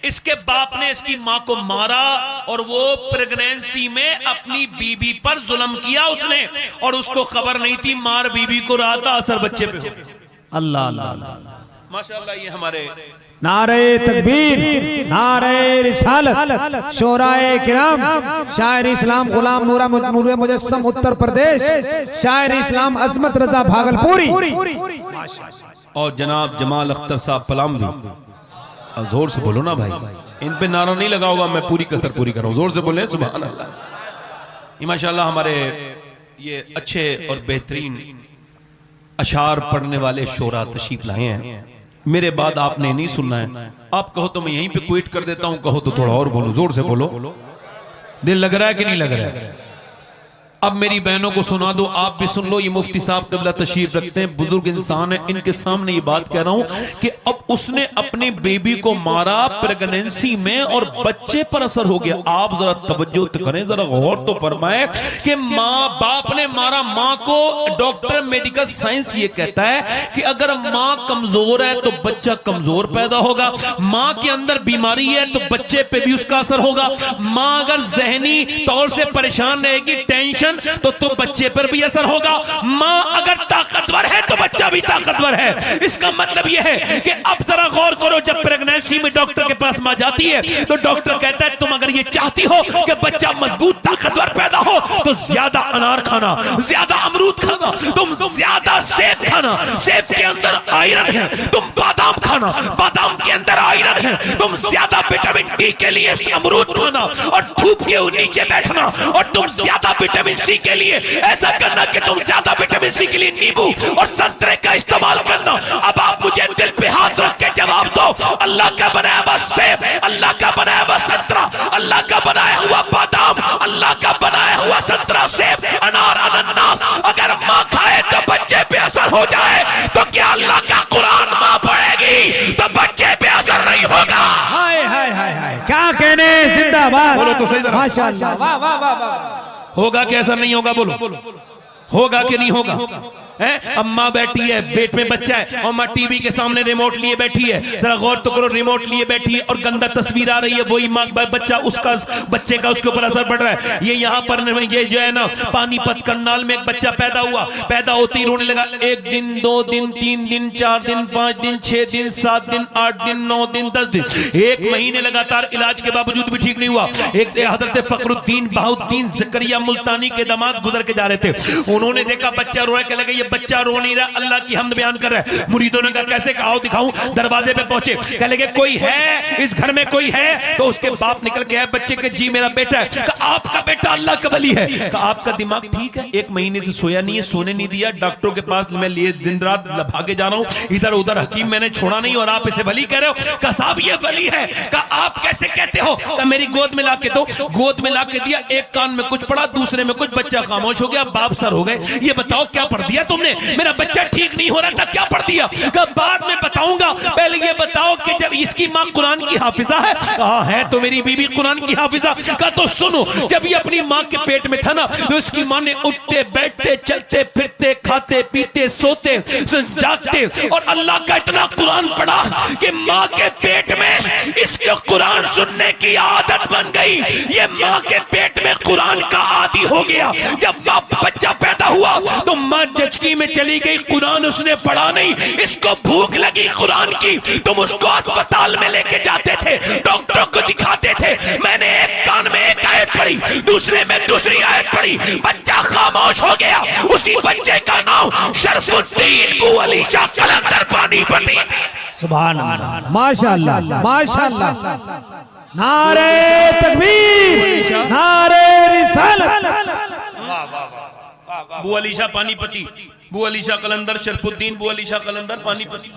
इसके बाप ने इसकी मां को मारा, और वो प्रेगनेंसी में अपनी बीबी पर जुल्म किया उसने, और उसको खबर नहीं थी, मार बीबी को रहा था, असर बच्चे पे हो। अल्लाह अल्लाह माशाअल्लाह। ये हमारे नारे तकबीर, नारे रिसालत, शोराए किराम, शायर इस्लाम गुलाम नूरा मुजस्सम उत्तर प्रदेश, शायर इस्लाम अजमत रजा भागलपुरी, और जनाब जमाल अख्तर साहब पलामवी। जोर से बोलो ना भाई, इन पे नारा नहीं लगा होगा, मैं पूरी कसर पूरी कर रहा हूं, जोर से बोले सुभान अल्लाह। माशाअल्लाह हमारे ये अच्छे और बेहतरीन अशार पढ़ने वाले शोरा तशरीफ लाए हैं। मेरे बाद आपने नहीं सुनना है, आप कहो तो मैं यहीं पे क्विट कर देता हूं, कहो तो थोड़ा और बोलो, जोर से बोलो। दिल लग रहा है कि नहीं लग रहा है? अब मेरी बहनों को सुना दो, आप भी सुन लो। ये मुफ्ती साहब क़िबला तशरीफ रखते हैं, बुजुर्ग इंसान है, इनके सामने ये बात कह रहा हूं कि अब उसने अपनी बेबी को मारा प्रेगनेंसी में और बच्चे पर असर हो गया। आप जरा तवज्जो तो करें, जरा गौर तो फरमाए कि माँ बाप ने मारा माँ को। डॉक्टर मेडिकल साइंस ये कहता है कि अगर माँ कमजोर है तो बच्चा कमजोर पैदा होगा, माँ के अंदर बीमारी है तो बच्चे पे भी उसका असर होगा। माँ अगर जहनी तौर से परेशान रहेगी, टेंशन, तो बच्चे पर भी असर होगा। मां अगर ताकतवर है तो बच्चा भी ताकतवर है। इसका मतलब यह है कि अब जरा गौर करो, जब प्रेगनेंसी में डॉक्टर के पास मां जाती है तो डॉक्टर कहता है तुम अगर ये चाहती हो कि बच्चा मजबूत ताकतवर पैदा हो तो ज्यादा अनार खाना, ज्यादा अमरूद खाना, तुम ज्यादा सेब खाना, सेब के अंदर आयरन है, तुम बादाम खाना, बादाम के अंदर आयरन है, तुम ज्यादा विटामिन डी के लिए अमरूद खाना और धूप के नीचे बैठना, और तुम ज्यादा विटामिन सी के लिए ऐसा करना कि तुम ज्यादा विटामिन सी के लिए नींबू और संतरे का इस्तेमाल करना। अब आप मुझे दिल पे हाथ रख के जवाब दो, अल्लाह का बनाया हुआ सेब, अल्लाह का बनाया हुआ संतरा, अल्लाह का बनाया हुआ बादाम, अल्लाह का बनाया हुआ संतरा सेब अनार जिंदाबाद। बोलो तो सही जरा। माशाअल्लाह, वाह वाह वाह वाह। होगा कि ऐसा नहीं होगा? बोलो, होगा कि नहीं होगा? है अम्मा बैठी है, पेट में बच्चा है, और माँ टीवी के सामने रिमोट लिए बैठी है। जरा गौर तो करो, रिमोट लिए बैठी है और गंदा तस्वीर आ रही है, वही माँ बच्चा, उसका बच्चे का उसके ऊपर असर पड़ रहा है। ये यहाँ पर ये जो है ना, पानीपत करनाल में एक बच्चा पैदा हुआ, पैदा होते ही रोने लगा। 1 दिन 2 दिन 3 दिन 4 दिन 5 दिन 6 दिन 7 दिन 8 दिन 9 दिन 10 दिन, 1 महीने लगातार इलाज के बावजूद भी ठीक नहीं हुआ। एक हजरत फखरुद्दीन बहाउद्दीन ज़करिया मुल्तानी के दामाद गुजर के जा रहे थे, उन्होंने देखा बच्चा रो रहा है, लगे ये बच्चा रो नहीं रहा, अल्लाह की हमद बयान कर रहा है। मुरीदों ने कहा कैसे, कहा दिखाऊं। दरवाजे पे पहुंचे, कह लगे कोई है इस घर में, कोई है? तो उसके बाप निकल के आए बच्चे के, जी मेरा बेटा है। कहा आपका बेटा अल्लाह का वली है। कहा आपका दिमाग ठीक है? 1 महीने से सोया नहीं है, सोने नहीं दिया, डॉक्टरों के पास मैं लिए दिन रात भागे जा रहा हूं, इधर उधर हकीम मैंने छोड़ा नहीं, और आप इसे वली कह रहे हो? कहा साहब ये वली है। कहा आप कैसे कहते हो? कहा मेरी गोद में लाके दो। गोद में लाके दिया, एक कान में कुछ पढ़ा, दूसरे में कुछ, बच्चा खामोश हो गया, बाप सर हो गए। ये बताओ क्या पढ़ दिया तुमने? मेरा बच्चा ठीक नहीं हो रहा था, क्या पढ़ दिया? बाद में बताऊंगा, पहले ये बताओ कि जब इसकी मां कुरान की हाफिजा है? कहा है तो मेरी बीवी कुरान की हाफिजा। कहा तो सुनो, जब ये अपनी मां के पेट में था ना, तो इसकी मां ने उठते बैठते चलते फिरते खाते पीते सोते जागते और अल्लाह का इतना कुरान पढ़ा कि मां के पेट में इसके कुरान सुनने की आदत बन गई। ये मां के पेट में कुरान का आदी हो गया। जब बच्चा पैदा हुआ तो मां जचकी में चली गई, कुरान उसने पढ़ा नहीं, इसको भूख लगी कुरान की, तुम उसको अस्पताल में लेके जाते थे, डॉक्टरों को दिखाते थे। मैंने एक कान में एक आयत पढ़ी, दूसरे में दूसरी आयत पढ़ी, बच्चा खामोश हो गया। उसी बच्चे का नाम शरफुद्दीन बू अली शाह कलंदर पानीपती। सुभान अल्लाह, माशाअल्लाह माशाअल्लाह। नारे तकबीर, नारे रिसालत। बू अली शाह पानीपती, बू अली शाह कलंदर, शरफुद्दीन बू अली शाह कलंदर पानीपती।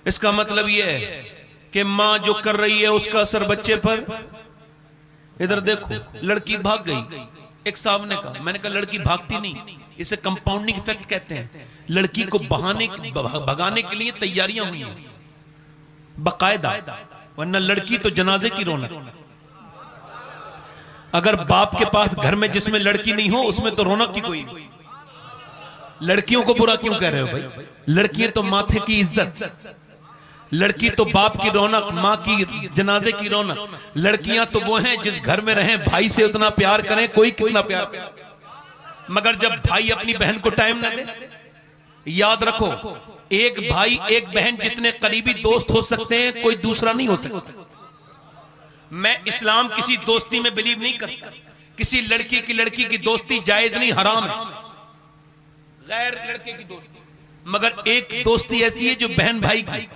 इसका मतलब यह है कि मां जो कर रही है उसका असर बच्चे पर। इधर देखो, लड़की भाग गई, एक साहब ने कहा, मैंने कहा लड़की भागती नहीं, इसे कंपाउंडिंग इफेक्ट कहते हैं। लड़की को भगाने के लिए तैयारियां हुई हैं बाकायदा, वरना लड़की तो जनाजे की रौनक। अगर बाप के पास घर में जिसमें लड़की नहीं हो, उसमें तो रौनक की कोई नहीं। लड़कियों को बुरा क्यों कह रहे हो भाई? लड़कियां तो माथे की इज्जत, लड़की तो बाप की रौनक, माँ की जनाजे की रौनक। लड़कियां तो वो हैं जिस घर में रहें, भाई से उतना प्यार करें, कोई कितना प्यार, मगर जब भाई अपनी बहन को टाइम ना दे, याद रखो एक भाई एक बहन जितने करीबी दोस्त हो सकते हैं, कोई दूसरा नहीं हो सकता। मैं इस्लाम किसी दोस्ती में बिलीव नहीं करता। किसी लड़की की दोस्ती जायज नहीं, हराम है, गैर लड़के की दोस्ती। मगर एक दोस्ती ऐसी है जो बहन भाई की।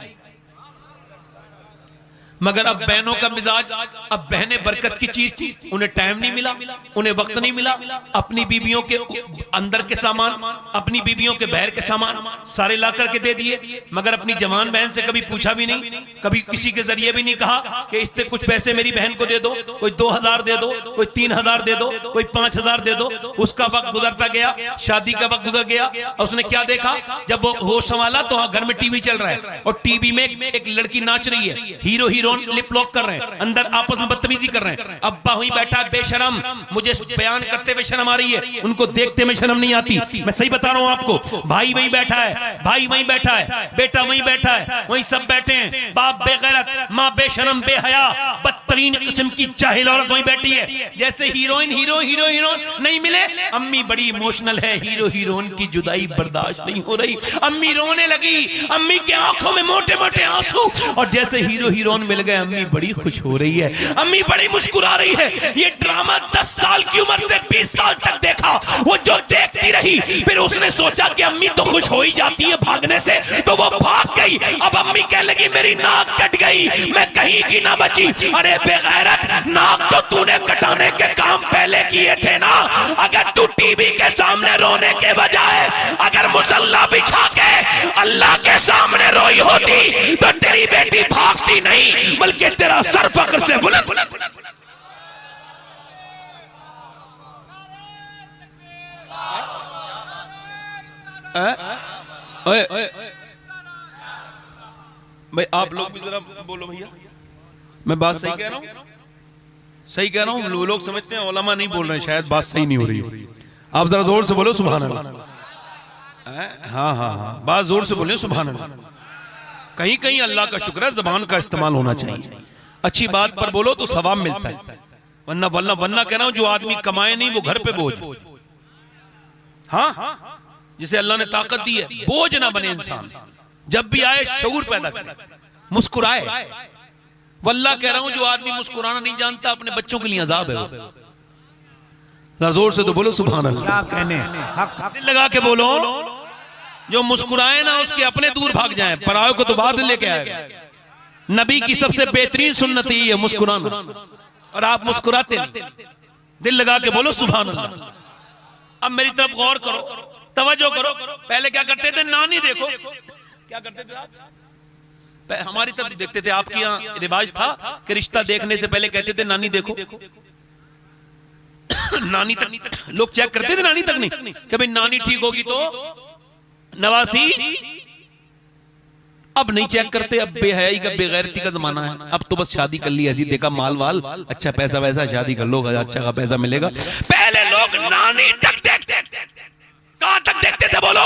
मगर अब बहनों का मिजाज, अब बहनें बरकत की चीज थी, उन्हें टाइम नहीं मिला, उन्हें वक्त नहीं मिला। अपनी बीबियों के अंदर के सामान, अपनी बीबियों के बहर के सामान सारे ला करके दे दिए, मगर अपनी जवान बहन से कभी पूछा भी नहीं, कभी किसी के जरिए भी नहीं कहा कि इससे कुछ पैसे मेरी बहन को दे दो, कोई 2000 दे दो, कोई 3000 दे दो, कोई 5000 दे दो। उसका वक्त गुजरता गया, शादी का वक्त गुजर गया, और उसने क्या देखा, जब वो होश संभाला तो घर में टीवी चल रहा है, और टीवी में एक लड़की नाच रही है, हीरो हीरोइन लिप लॉक कर रहे हैं, अंदर आपस में बदतमीजी कर रहे हैं। अब्बा वहीं बैठा है बेशरम, मुझे बयान करते हुए शर्म आ रही है, उनको देखते में शर्म नहीं आती। मैं सही बता रहा हूं आपको। भाई वहीं बैठा है, भाई वहीं बैठा है, बेटा वहीं बैठा है, वहीं सब बैठे हैं। बाप बेगैरत, माँ बेशरम बेहया, बदतरीन किस्म की जाहिल औरत वहीं बैठी है। जैसे हीरोइन हीरो हीरो हीरो नहीं मिले, अम्मी बड़ी इमोशनल है, हीरो हीरोइन की जुदाई बर्दाश्त नहीं हो रही, अम्मी रोने लगी, अम्मी की आंखों में मोटे मोटे आंसू, और जैसे हीरो हीरोइन मिल गए, अम्मी बड़ी खुश हो रही है, अम्मी बड़ी मुस्कुरा रही है। ये ड्रामा 10 साल की उम्र से 20 साल तक देखा, वो जो देखती रही, फिर उसने सोचा कि अम्मी तो खुश हो ही जाती है भागने से, तो वो भाग गई। अब अम्मी कह लगी मेरी नाक कट गई, मैं कहीं की ना बची। अरे बेगैरत, नाक तो तूने कटाने के काम पहले किए थे ना। अगर तू टीवी के सामने रोने के बजाय अगर मुसल्ला बिछा के अल्लाह के सामने रोई होती, तो तेरी बेटी भागती नहीं, बल्कि तेरा सर फख्र से बुलंद। भाई आप लोग भी जरा बोलो भैया, मैं बात सही कह रहा हूं? सही कह रहा हूँ, लोग समझते हैं उलमा नहीं बोल रहे हैं, शायद बात सही नहीं हो रही। आप जरा जोर से बोलो सुभान अल्लाह। हाँ हाँ हाँ, बात जोर से बोले सुभान अल्लाह। कहीं कहीं अल्लाह का शुक्र है, जबान का इस्तेमाल होना चाहिए। अच्छी बात पर बोलो तो सवाब मिलता है, वरना वरना वरना कह रहा हूं जो आदमी कमाए नहीं वो घर पे बोझ। हाँ, जिसे अल्लाह ने ताकत दी है बोझ ना बने इंसान, जब भी आए शऊर पैदा करे, मुस्कुराए। वल्लाह कह रहा हूं जो आदमी मुस्कुराना नहीं जानता अपने बच्चों के लिए अजाब है वो। जोर से तो बोलो सुभान अल्लाह। क्या कहने, हक दिल लगा के बोलो, जो मुस्कुराए ना उसके अपने दूर भाग जाएं, परायों को तो बाद लेके आएगा। नबी की सबसे बेहतरीन सुन्नत ही है मुस्कुराना, और आप मुस्कुराते नहीं। दिल लगा के बोलो सुभान अल्लाह। अब मेरी तरफ गौर करो, तवज्जो करो। पहले क्या करते थे, नानी देखो, क्या करते थे आप? हमारी तरफ देखते थे, आपके यहाँ रिवाज था कि रिश्ता देखने से पहले कहते थे नानी देखो। नानी तक लोग चेक करते थे, नानी तक नहीं कि भाई नानी ठीक होगी तो नवासी। अब नहीं चेक करते, अब बेहयाई का बेगैरती का जमाना है। अब तो बस शादी कर ली, ऐसी देखा माल वाल अच्छा, पैसा वैसा, शादी कर लो, अच्छा का पैसा मिलेगा। पहले लोग नानी तक देखते, कहां तक देखते थे बोलो,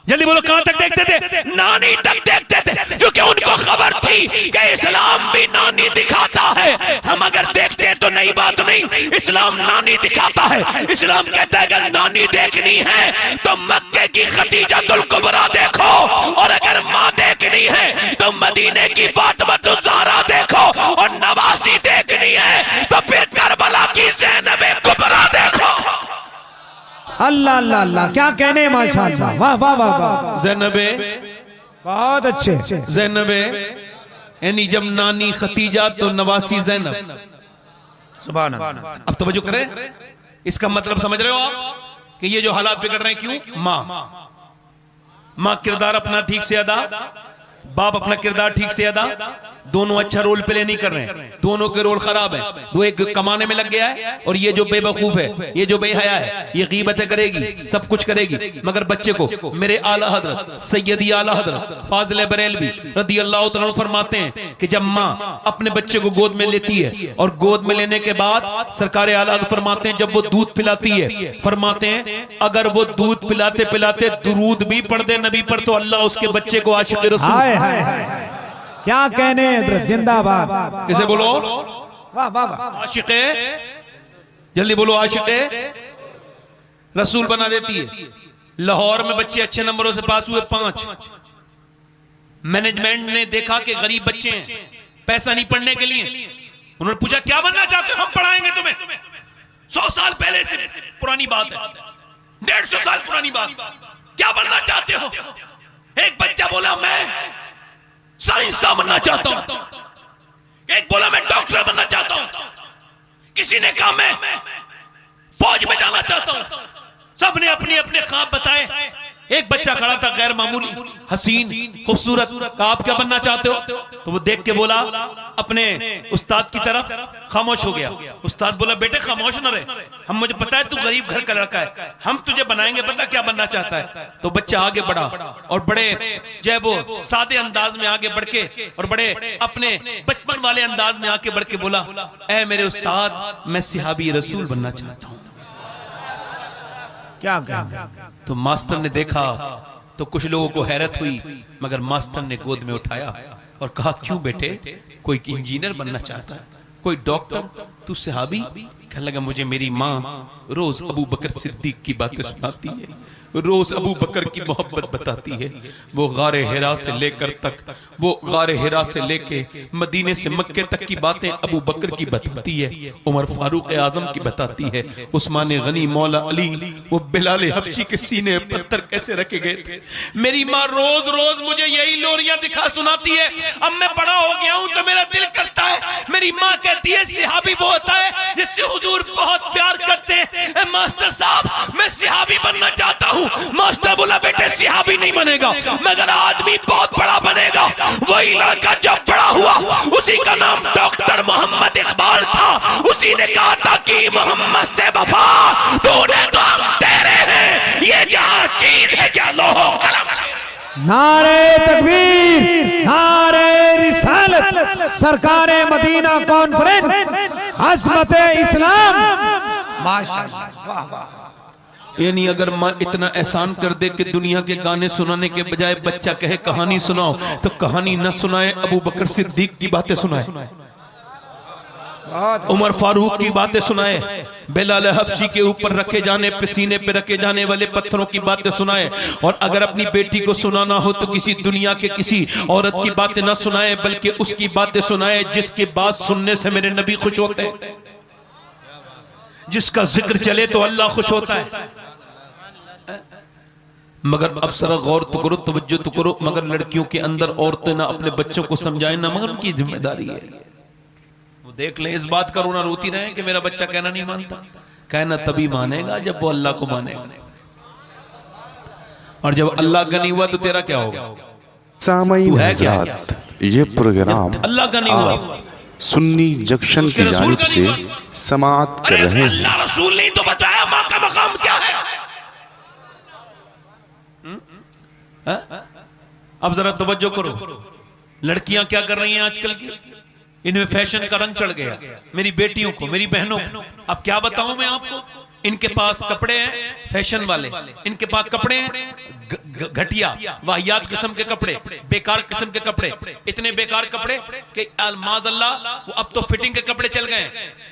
जल्दी बोलो, कहां तक देखते थे? नानी तक देखते थे, क्योंकि उनको खबर थी कि इस्लाम भी नानी दिखाता है। हम अगर देखते तो नई बात नहीं, इस्लाम नानी दिखाता है। इस्लाम कहता है अगर नानी देखनी है तो मक्के की खदीजातुल कुबरा देखो, और अगर माँ देखनी है तो मदीने की फातिमातुज़ ज़हरा देखो, और नवासी देखनी है तो फिर करबला की ज़ैनब कुबरा देखो। अल्लाह अल्लाह अल्लाह, क्या कहने, माशाअल्लाह, वाह वाह वाह वाह, ज़ैनबे बहुत अच्छे। ज़ैनबे यानी जब नानी खतीजा तो नवासी ज़ैनब। सुभान अल्लाह। अब तवज्जो करें, इसका मतलब समझ रहे हो आप कि ये जो हालात बिगड़ रहे हैं क्यों? माँ किरदार अपना ठीक से अदा, बाप अपना किरदार ठीक से अदा, दोनों अच्छा रोल प्ले नहीं कर रहे हैं, दोनों के रोल खराब है। वो एक कमाने में लग गया है, और ये जो बेवकूफ है, ये जो बेहया है, ये गीबतें करेगी, सब कुछ करेगी, मगर बच्चे को मेरे आला हजरत सैयदी आला हजरत फाजिल बरेलवी रदी अल्लाह तआला अन्हु फरमाते हैं कि जब माँ अपने बच्चे को गोद में लेती है, और गोद में लेने के बाद सरकार आला हजरत फरमाते हैं जब वो दूध पिलाती है, फरमाते हैं अगर वो दूध पिलाते पिलाते दुरूद भी पढ़ दे नबी पर तो अल्लाह उसके बच्चे को आशिक रसूल। क्या कहने, जिंदाबाद। किसे बोलो? वाह वाह वाह, आशिक़े, जल्दी बोलो, आशिक़े रसूल बना देती है। लाहौर में बच्चे अच्छे नंबरों से पास हुए 5। मैनेजमेंट ने देखा कि गरीब बच्चे हैं, पैसा नहीं पढ़ने के लिए, उन्होंने पूछा क्या बनना चाहते हो, हम पढ़ाएंगे तुम्हें। 100 साल पहले से पुरानी बात है, 150 साल पुरानी बात, क्या बनना चाहते हो? एक बच्चा बोला मैं साइंसदान बनना चाहता हूं, एक बोला मैं डॉक्टर बनना चाहता हूं, किसी ने कहा मैं फौज में जाना चाहता हूं। सबने अपने अपने ख्वाब बताए। एक बच्चा खड़ा था गैर मामूली, हसीन, खूबसूरत, कहा आप क्या बनना चाहते हो? तो वो देख के बोला अपने उस्ताद की तरफ, खामोश हो गया। उस्ताद बोला बेटे खामोश न रहे, हम, मुझे पता है तू गरीब घर का लड़का है, हम तुझे बनाएंगे, पता क्या बनना चाहता है? तो बच्चा आगे बढ़ा और बड़े जो है वो सादे अंदाज में आगे बढ़ के और बड़े अपने बचपन वाले अंदाज में आके बढ़ के बोला ऐ मेरे उस्ताद मैं सिहाबी रसूल बनना चाहता हूं। क्या कहने। तो मास्टर ने देखा तो कुछ लोगों को हैरत हुई, मगर मास्टर ने गोद में उठाया और कहा क्यों बेटे, कोई इंजीनियर बनना चाहता है, कोई डॉक्टर, तू सहाबी? कहने लगा मुझे मेरी माँ रोज अबू बकर सिद्दीक की बातें सुनाती है, रोज अबू बकर की मोहब्बत बताती है। वो गारे हिरा से लेकर तक, वो गारे हिरा से लेके मदीने से मक्के तक की बातें अबू बकर की बताती है, उमर फारूक आजम की बताती है, उस्मान गनी, मौला अली, वो बिलाल हबशी के सीने पत्थर कैसे रखे गए थे। मेरी माँ रोज रोज मुझे यही लोरियां दिखा सुनाती है। अब मैं बड़ा हो गया हूं तो मेरा दिल करता है, मेरी माँ कहती है सिहाबी वो होता है जिससे हुजूर बहुत प्यार करते हैं। मास्टर साहब मैं सिहाबी बनना चाहता हूं। मास्टर बोला बेटे सिहाबी नहीं बनेगा, मगर आदमी बहुत बड़ा बनेगा। वही लड़का जब बड़ा हुआ उसी का नाम डॉक्टर मोहम्मद इकबाल था। उसी ने कहा था कि मोहम्मद से वफा तूने तो हम तेरे हैं, ये जहां चीज है क्या लोहो कलम। नारे तकबीर, नारे रिसालत, सरकारे मदीना कॉन्फ्रेंस अजमत इस्लाम। माशाअल्लाह, वाह वाह। यानी अगर माँ इतना एहसान कर दे कि दुनिया के गाने सुनाने के बजाय बच्चा कहे कहानी सुनाओ, तो कहानी न सुनाए, अबू बकर सिद्दीक की बातें सुनाए, उमर फारूक की बातें सुनाए, बिलाल हबशी के ऊपर रखे जाने पे, सीने पे रखे जाने वाले पत्थरों की बातें सुनाए। और अगर अपनी बेटी को सुनाना हो तो किसी दुनिया के किसी औरत की बातें न सुनाए, बल्कि उसकी बातें सुनाए जिसकी बात सुनने से मेरे नबी खुश होते हैं, जिसका जिक्र चले तो अल्लाह खुश होता है। मगर अब जरा गौर तो करो, तवज्जो तो करो, मगर लड़कियों के अंदर औरतें ना अपने बच्चों को समझाएं ना, मगर उनकी जिम्मेदारी है। वो देख लें, इस बात का रोना रोती रहे कि मेरा बच्चा कहना नहीं मानता। कहना तभी मानेगा जब वो अल्लाह को मानेगा, और जब अल्लाह का नहीं हुआ तो तेरा क्या होगा? सामईन हज़रात, ये प्रोग्राम अल्लाह का नहीं हुआ, सुन्नी जंक्शन की जानिब से समाअत कर रहे हैं। अल्लाह रसूल नहीं तो बताया माँ का मकाम क्या है। अब जरा तवज्जो करो, लड़कियां क्या कर रही हैं आजकल की, इनमें फैशन का रंग चढ़ गया। मेरी बेटियों को, मेरी बहनों को अब क्या बताऊं मैं आपको, इनके पास कपड़े हैं फैशन वाले, इनके पास कपड़े हैं घटिया वाहियात किस्म के कपड़े, बेकार किस्म के कपड़े, इतने बेकार कपड़े कि माज़अल्लाह वो अब तो फिटिंग के कपड़े चल गए।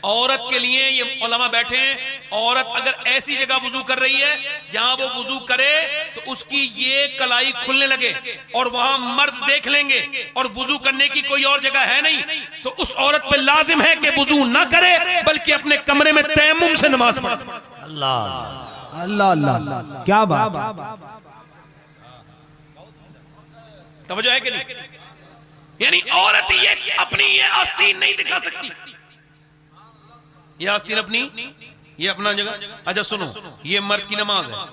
औरत के लिए ये उलमा बैठे हैं, औरत अगर ऐसी जगह वुजू कर रही है जहां वो वुजू करे तो उसकी ये कलाई खुलने लगे और वहां मर्द देख लेंगे और वुजू करने की कोई और जगह है नहीं, तो उस औरत पे लाजिम है कि वुजू ना करे बल्कि अपने कमरे में तयम्मुम से नमाज पढ़े। अल्लाह अल्लाह अल्लाह, क्या बात। तवज्जो है कि नहीं? यानी औरत ये अपनी ये आस्तीन नहीं दिखा सकती, ये आस्तीन अपनी, ये अपना जगह। अच्छा सुनो, ये मर्द की नमाज है,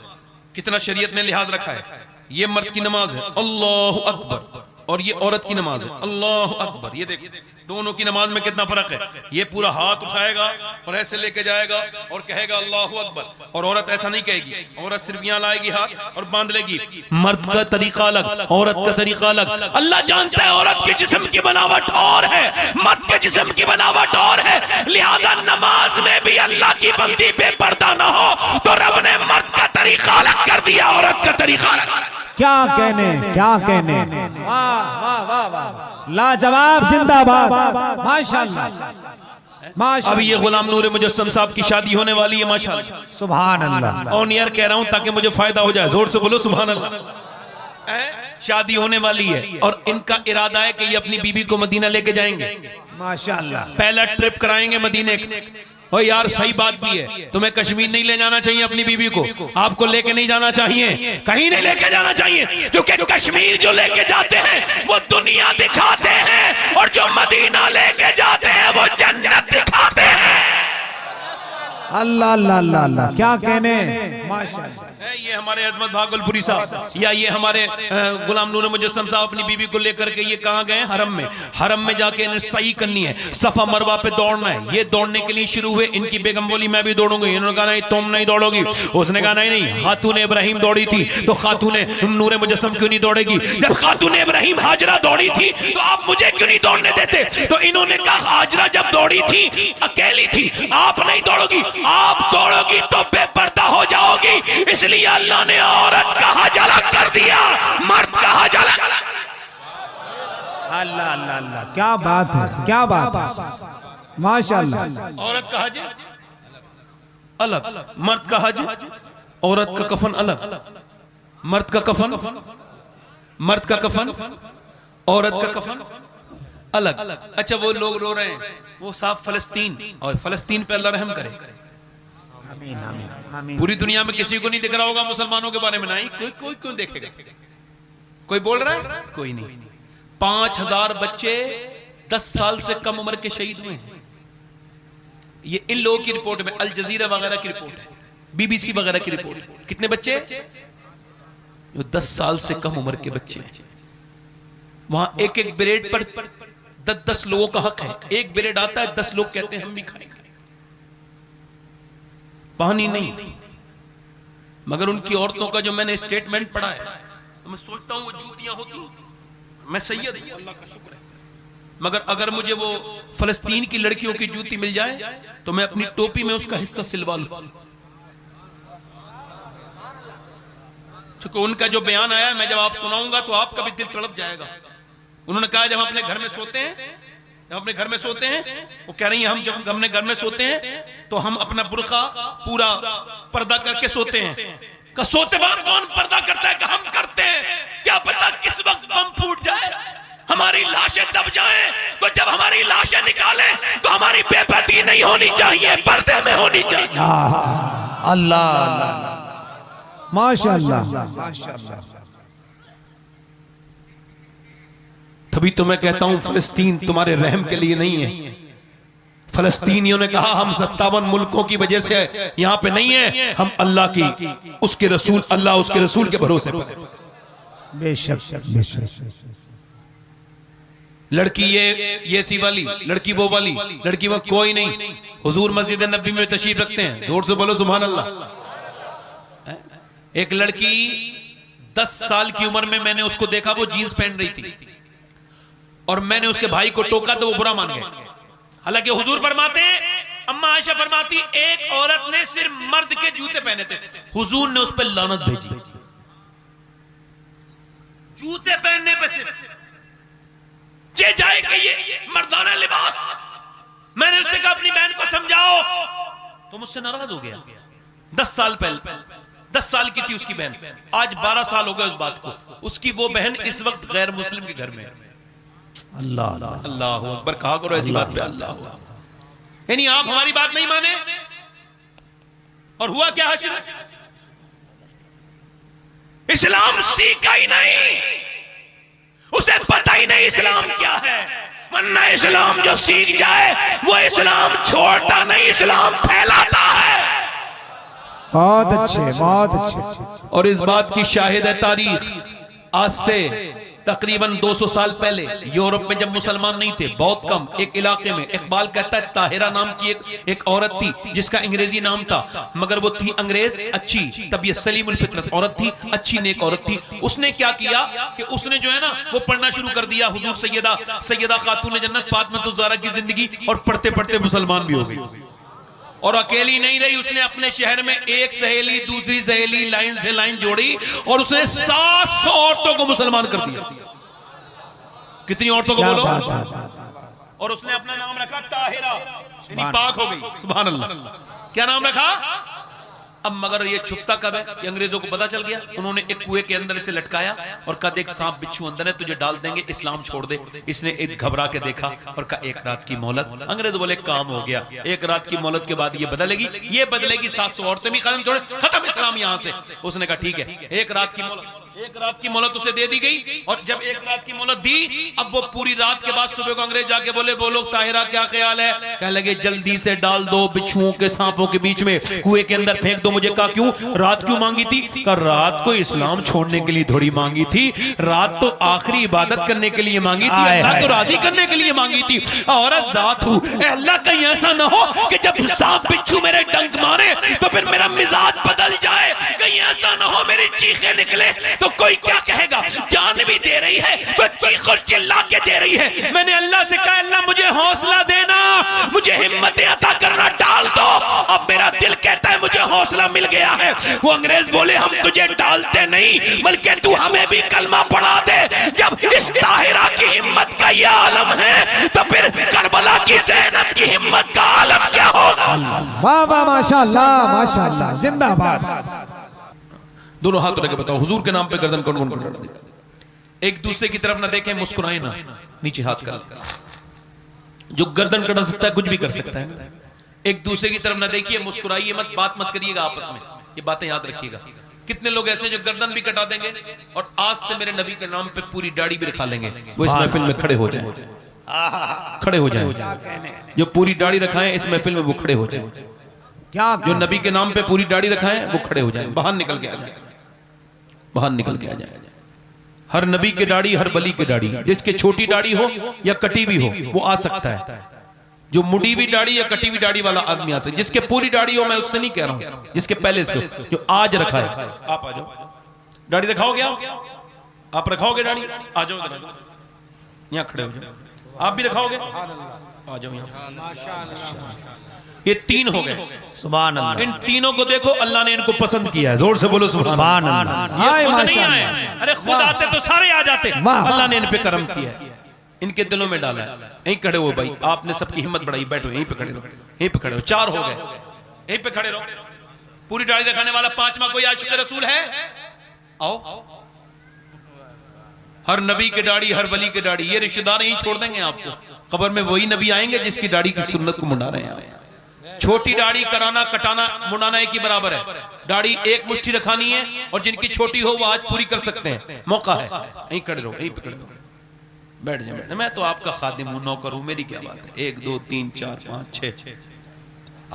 कितना शरीयत ने लिहाज रखा है। ये मर्द की नमाज है अल्लाह अकबर, और ये औरत की नमाज है अल्लाह अकबर। ये देखिए दोनों की नमाज में कितना फर्क है। ये पूरा हाथ उठाएगा और ऐसे लेके जाएगा और कहेगा अल्लाह अकबर, और औरत ऐसा नहीं कहेगी, औरत सिर्फ यहाँ लाएगी हाथ और बांध लेगी। मर्द का तरीका अलग, औरत का तरीका अलग। अल्लाह जानता है औरत के जिस्म की बनावट और है, मर्द के जिस्म की बनावट और है, लिहाजा नमाज में भी अल्लाह की बंदी बेपर्दा ना हो तो रब ने मर्द का तरीका अलग कर दिया, औरत का तरीका अलग। क्या कहने, क्या कहने, वाह वाह वाह वाह, लाजवाब, जिंदाबाद, माशाअल्लाह माशाअल्लाह। अब ये गुलाम नूर मुजस्सम साहब की शादी होने वाली है माशाअल्लाह, सुभान अल्लाह। ऑन एयर कह रहा हूं ताकि मुझे फायदा हो जाए, जोर से बोलो सुभान अल्लाह। शादी होने वाली है और इनका इरादा है कि ये अपनी बीबी को मदीना लेके जाएंगे माशाअल्लाह। पहला ट्रिप कराएंगे मदीने का। और यार सही बात भी है, तुम्हें कश्मीर नहीं ले जाना चाहिए अपनी बीबी को, आपको लेके नहीं जाना चाहिए, कहीं नहीं लेके जाना चाहिए, क्योंकि कश्मीर जो लेके जाते हैं वो दुनिया दिखाते हैं और जो मदीना लेके जाते हैं वो जन्नत दिखाते हैं। अल्लाह अल्लाह अल्लाह अल्लाह, क्या कहने, माशाअल्लाह। ये हमारे अजमत भागलपुरी साहब या ये हमारे गुलाम नूर मुजस्सम साहब अपनी बीबी को लेकर के ये कहाँ गए? हरम में। हरम में जाके इन्हें सही करनी है, सफा मरवा पे दौड़ना है। ये दौड़ने के लिए शुरू हुए, इनकी बेगम बोली मैं भी दौड़ूंगी, इन्होंने कहा नहीं तुम नहीं दौड़ोगी, उसने कहा नहीं नहीं, खातून इब्राहिम दौड़ी थी तो खातून नूर मुजस्सम क्यों नहीं दौड़ेगी? जब खातून इब्राहिम हाजरा दौड़ी थी तो आप मुझे क्यों नहीं दौड़ने देते? तो इन्होंने कहा हाजरा जब दौड़ी थी अकेली थी, आप नहीं दौड़ोगी, आप दौड़ोगी तो बेपर्दा हो जाओगी, इसलिए अल्लाह ने औरत का हज अलग कर दिया, मर्द का हज अलग। अल्लाह अल्लाह अल्लाह, क्या बात है, क्या बात है, माशाअल्लाह। औरत का हज अलग, मर्द का हज, औरत का कफन अलग, मर्द का कफन, मर्द का कफन, औरत का कफन अलग। अच्छा वो लोग रो रहे हैं, वो साहब फलस्तीन, और फलस्तीन पे अल्लाह रहम करे। पूरी दुनिया में किसी को नहीं दिख रहा होगा मुसलमानों के बारे में, नहीं कोई कोई क्यों देखेगा? कोई बोल रहा है? कोई नहीं। 5000 बच्चे 10 साल से कम उम्र के शहीद हुए हैं। ये इन लोगों की रिपोर्ट में, अल जजीरा वगैरह की रिपोर्ट है, बीबीसी वगैरह की रिपोर्ट। कितने बच्चे? जो 10 साल से कम उम्र के बच्चे। वहां एक एक ब्रेड पर 10-10 लोगों का हक है। एक ब्रेड आता है, 10 लोग कहते हैं हम भी खाएंगे। पानी नहीं, मगर उनकी औरतों का जो मैंने स्टेटमेंट पढ़ा है तो मैं सोचता हूं वो जूतियां होती। मैं सैयद हूं, अल्लाह का शुक्र है, मगर अगर मुझे वो फलस्तीन की लड़कियों की जूती मिल जाए तो मैं अपनी टोपी में उसका हिस्सा सिलवा लूं। क्योंकि उनका जो बयान आया मैं जब आप सुनाऊंगा तो आपका भी दिल तड़प जाएगा। उन्होंने कहा जब हम अपने घर में सोते हैं, जब अपने घर में सोते हैं, वो कह रही हैं हम जब अपने घर में सोते हैं तो हम अपना बुर्का पूरा पर्दा करके सोते हैं। का सोते वक्त कौन पर्दा करता है? कि हम करते हैं। क्या पता किस वक्त बम फूट जाए, हमारी लाशें दब जाएं, तो जब हमारी लाशें निकालें तो हमारी बेपर्दगी नहीं होनी चाहिए, पर्दे में होनी चाहिए। अल्लाह माशाअल्लाह। तभी तो मैं कहता हूं फलस्तीन तुम्हारे रहम के लिए नहीं है। फलस्तीनियों ने कहा हम 57 मुल्कों की वजह से यहां पे नहीं है, हम अल्लाह की, उसके रसूल, अल्लाह उसके रसूल के भरोसे पर। बेशक बेशक। लड़की ये सी वाली, लड़की वो वाली, लड़की वो कोई नहीं। हुजूर मस्जिद नबी में तशरीफ रखते हैं, जोर से बोलो सुभान अल्लाह। एक लड़की 10 साल की उम्र में मैंने उसको देखा, वो जीन्स पहन रही थी और मैंने उसके भाई को टोका तो वो बुरा मान गया। हालांकि हुजूर फरमाते हैं, अम्मा आयशा फरमाती, एक औरत ने सिर्फ मर्द के जूते पहने थे, हुजूर ने उस पर लानत भेजी। जूते पहनने पे सिर्फ ये जाए कि ये मर्दाना लिबास। मैंने उससे कहा अपनी बहन को समझाओ, तो मुझसे नाराज हो गया। 10 साल पहले 10 साल की थी उसकी बहन, आज 12 साल हो गए उस बात को। उसकी वो बहन इस वक्त गैर मुस्लिम के घर में है। अल्लाह अल्लाह अकबर कहा करो ऐसी बात पे अल्लाह। यानी आप हमारी बात नहीं माने और हुआ क्या हाशिर? इस्लाम सीखा ही नहीं, उसे पता ही नहीं इस्लाम क्या है। वरना इस्लाम जो सीख जाए वो इस्लाम छोड़ता नहीं, इस्लाम फैलाता है। बहुत अच्छे, बहुत अच्छे। और इस बात की शाहिद है तारीख। आज से तकरीबन 200 साल पहले यूरोप में जब मुसलमान नहीं थे, बहुत कम, एक इलाके में, इकबाल कहता है ताहिरा नाम की एक औरत थी जिसका अंग्रेजी नाम था, मगर वो थी अंग्रेज, अच्छी तबीयत, सलीमुल फितरत औरत थी, अच्छी नेक औरत थी। उसने क्या किया कि उसने जो है ना वो पढ़ना शुरू कर दिया हुजूर सैयदा खातून जन्नत फातिमा ज़हरा की जिंदगी, और पढ़ते पढ़ते मुसलमान भी हो गई। और अकेली नहीं रही, उसने अपने शहर में एक सहेली दूसरी सहेली लाइन से लाइन जोड़ी और उसने 700 औरतों को मुसलमान कर दिया। कितनी औरतों को बोलो? और उसने अपना नाम रखा ताहिरा, यानी पाक हो गई। सुभान अल्लाह। क्या नाम रखा? अब मगर ये छुपता कब है? ये अंग्रेजों को पता चल गया। उन्होंने एक कुएं के अंदर इसे लटकाया और कहा देख सांप बिच्छू अंदर है, तुझे डाल देंगे, इस्लाम छोड़ दे। इसने एक घबरा के देखा और कहा एक रात की मोहलत। अंग्रेज बोले काम हो गया, एक रात की मोहलत के बाद ये बदलेगी, ये बदलेगी, 700 औरतें भी कदम छोड़े, खत्म इस्लाम यहां से। उसने कहा ठीक है, एक रात की मोहलत उसे दे दी गई। और जब एक रात की मोहलत दी, अब वो पूरी रात के बाद सुबह को अंग्रेज जाके बोलो ताहिरा क्या ख्याल है? कह लगे जल्दी से डाल दो बिच्छुओं के सांपों के बीच में, कुएं के अंदर फेंक दो। मुझे कहा क्यों? रात क्यों मांगी थी? कहा रात को इस्लाम छोड़ने के लिए थोड़ी मांगी थी, रात तो आखिरी इबादत करने के लिए मांगी थी, अल्लाह को राजी करने के लिए मांगी थी। औरत जात हूं, अल्लाह कहीं ऐसा ना हो कि जब सांप बिच्छू मेरे डंक मारे तो फिर मेरा मिजाज बदल जाए, कहीं ऐसा ना हो मेरी चीखें निकले तो कोई क्या कहेगा। जान भी दे रही है तो चीख और चिल्ला के दे रही है। मैंने अल्लाह से कहा अल्लाह मुझे हौसला देना, मुझे हिम्मत अता करना, डाल दो। अब मेरा दिल कहता है मुझे हौसला मिल गया है। वो अंग्रेज बोले हम तुझे डालते नहीं बल्कि तू हमें भी कलमा पढ़ा दे। जब इस ताहिरा की हिम्मत का यह आलम है तो फिर करबला की ज़ैनब की हिम्मत का आलम क्या होगा? वाह वाह माशाअल्लाह माशाअल्लाह, जिंदाबाद। दोनों हाथ रख के बताओ हुजूर के नाम पे गर्दन कौन कौन कटा देगा? एक दूसरे की तरफ ना देखें, मुस्कुराए ना, नीचे हाथ कर। जो गर्दन कटा सकता है कुछ भी कर सकता है। एक दूसरे की तरफ ना देखिए, मुस्कुराइए मत, बात मत करिएगा आपस में, ये बातें याद रखिएगा। कितने लोग ऐसे जो गर्दन भी कटा देंगे और आज से मेरे नबी के नाम पे पूरी दाढ़ी भी रखा लेंगे, वो इस महफिल में खड़े हो जाए, खड़े हो जाए। जो पूरी दाढ़ी रखाएं इस महफिल में वो खड़े हो जाए। क्या जो नबी के नाम पे पूरी दाढ़ी रखाएं वो खड़े हो जाए, बाहर निकल के आ जाए, बाहर निकल के आ जाए। हर नबी की दाढ़ी, हर वली की दाढ़ी, जिसके छोटी दाढ़ी हो या कटी भी हो वो आ सकता है। जो मुड़ी हुई दाढ़ी या कटी हुई दाढ़ी वाला आदमी आ सकता है। जिसके पूरी दाढ़ी हो, मैं उससे नहीं कह रहा हूं, जिसके पहले से हो, जो आज रखा है। आप आ जाओ, दाढ़ी रखाओगे? आप रखाओगे दाढ़ी? आ जाओ, यहाँ खड़े हो जाओ। आप भी रखाओगे? आ जाओ यहाँ। ये 3 हो गए। सुभान अल्लाह। इन तीनों को देखो, अल्लाह ने इनको पसंद किया है। जोर से बोलो सुभान अल्लाह। ये खुद नहीं आए, अरे खुद आते तो सारे आ जाते। अल्लाह ने इन पे करम किया है, इनके दिलों में डाला है। यहीं खड़े हो भाई, आपने सबकी हिम्मत बढ़ाई, बैठो यहीं पे खड़े रहो, यहीं पे खड़े हो। 4 हो गए, यहीं पे खड़े रहो। पूरी दाढ़ी रखाने वाला 5वां कोई आशिक रसूल है? आओ। हर नबी के दाढ़ी, हर वली के दाढ़ी। ये रिश्तेदार यहीं छोड़ देंगे आपको। कब्र में वही नबी आएंगे जिसकी दाढ़ी की सुन्नत को मुंडा रहे हैं आप। छोटी दाढ़ी कराना, कटाना, मुंडाना एक ही बराबर है। दाढ़ी एक मुट्ठी रखानी है, और जिनकी छोटी हो वो आज पूरी कर सकते हैं, मौका है। यहीं खड़े रहो, यहीं पे खड़े रहो, बैठ जाए। मैं तो आपका खादिम हूं, नौकर हूं, मेरी क्या बात है। 1 2 3 4 5 6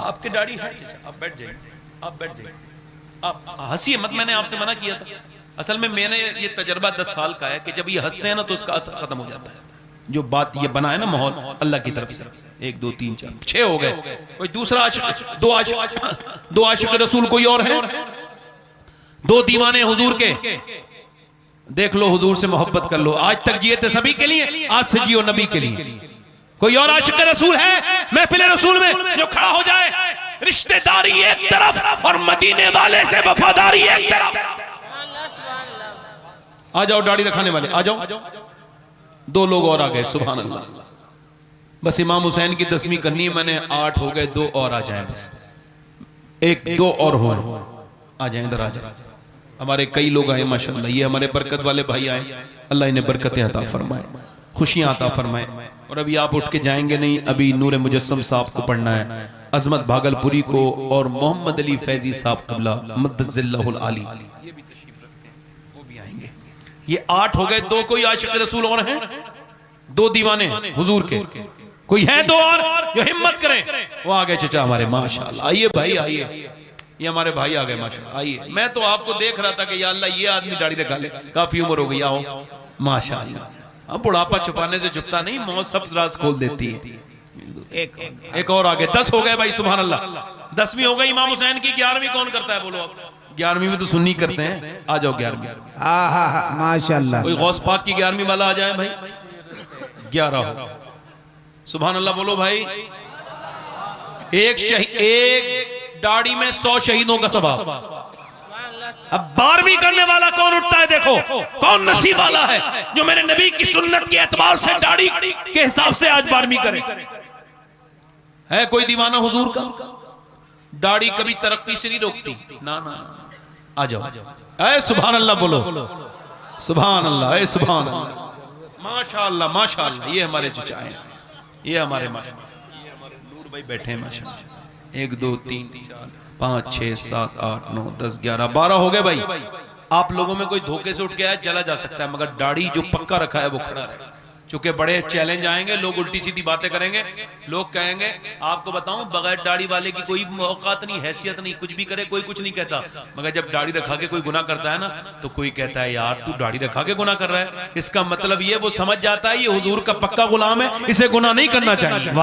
आपकी दाढ़ी है। आप बैठ जाइए, आप बैठ जाइए। आप हंसिए मत, मैंने आपसे मना किया था। असल में मैंने ये तजर्बा 10 साल का है कि जब ये हंसते हैं ना तो उसका असर खत्म हो जाता है। जो बात ये बना है ना माहौल अल्लाह की तरफ से। 1 2 3 4 6 हो गए। कोई दूसरा आशिक, 2 आशिक रसूल कोई और है? 2 दीवाने हुजूर के। देख लो, हुजूर से मोहब्बत कर लो। आज तक जिए थे सभी के लिए, आज से जियो नबी के लिए। कोई और आशिक रसूल है महफिल रसूल में जो खड़ा हो जाए? रिश्तेदारी एक तरफ और मदीने वाले से वफादारी एक तरफ। आ जाओ दाढ़ी रखाने वाले, आ जाओ। 2 लोग और आ गए, सुभान अल्लाह। बस इमाम हुसैन की 10वीं करनी है मैंने। 8 हो गए, 2 और आ जाएं बस। 1 2 और हो, आ जाएं, इधर आ जाए। हमारे कई लोग आए माशाल्लाह। ये हमारे बरकत वाले भाई आए, अल्लाह इन्हें बरकतें अता फरमाए, खुशियां अता फरमाए। और अभी आप उठ के जाएंगे नहीं, अभी नूर मुजस्सम साहब को पढ़ना है, अजमत भागलपुरी को, और मोहम्मद अली फैजी साहब क़िबला मद्दजिल्लाहुल आली, ये भी तशरीफ रखते हैं, वो भी आएंगे। ये 8 हो गए। 2 कोई आशिक रसूल और हैं? 2 दीवाने हुजूर के। कोई है 2 और जो हिम्मत करें? वो आ गए चचा हमारे, माशाल्लाह। आइए भाई, आइए। ये हमारे भाई आ गए माशाल्लाह, आइए। मैं तो आपको देख रहा था कि या अल्लाह ये आदमी दाढ़ी रखा ले, काफी उम्र हो गई, आओ माशाल्लाह। अब बुढ़ापा छुपाने से छुपता नहीं, मौत सब राज खोल देती है। एक और आगे। 10 हो गए भाई, सुभान अल्लाह। 10वीं हो गई इमाम हुसैन की। 11वीं कौन करता है बोलो आप? 11वीं में तो सुन्नी करते हैं। आ जाओ 11वीं। माशाल्लाह। कोई गौस पाक की 11वीं वाला आ जाए भाई। 11 हो, सुभान अल्लाह बोलो भाई। एक दाढ़ी में 100 शहीदों का सवाब। अब 12वीं करने वाला कौन उठता है? देखो कौन नसीब वाला है जो मेरे नबी की सुन्नत के एतबार से दाढ़ी के हिसाब से आज 12वीं करे। है कोई दीवाना हुजूर का? दाढ़ी कभी तरक्की से नहीं रोकती, ना ना। आ जाओ, ऐ सुभान अल्लाह बोलो, सुभान अल्लाह, ऐ सुभान अल्लाह, माशाअल्लाह माशाअल्लाह। ये हमारे चचा हैं, ये हमारे माशाअल्लाह, ये हमारे नूर भाई बैठे हैं माशाअल्लाह। 1 2 3 4 5 6 7 8 9 10 11 12 हो गए भाई। आप लोगों में कोई धोखे से उठ के आया चला जा सकता है, मगर दाढ़ी जो पक्का रखा है वो खड़ा रहे। क्योंकि बड़े चैलेंज आएंगे, लोग उल्टी सीधी बातें करेंगे, लोग कहेंगे। आपको बताऊं, बगैर दाढ़ी वाले की कोई औकात नहीं, हैसियत नहीं, कुछ भी करे कोई कुछ नहीं कहता। मगर जब दाढ़ी रखा के कोई गुनाह करता है ना, तो कोई कहता है यार तू दाढ़ी रखा के गुनाह कर रहा है। इसका मतलब ये वो समझ जाता है ये हुजूर का पक्का गुलाम है, इसे गुनाह नहीं करना चाहिए।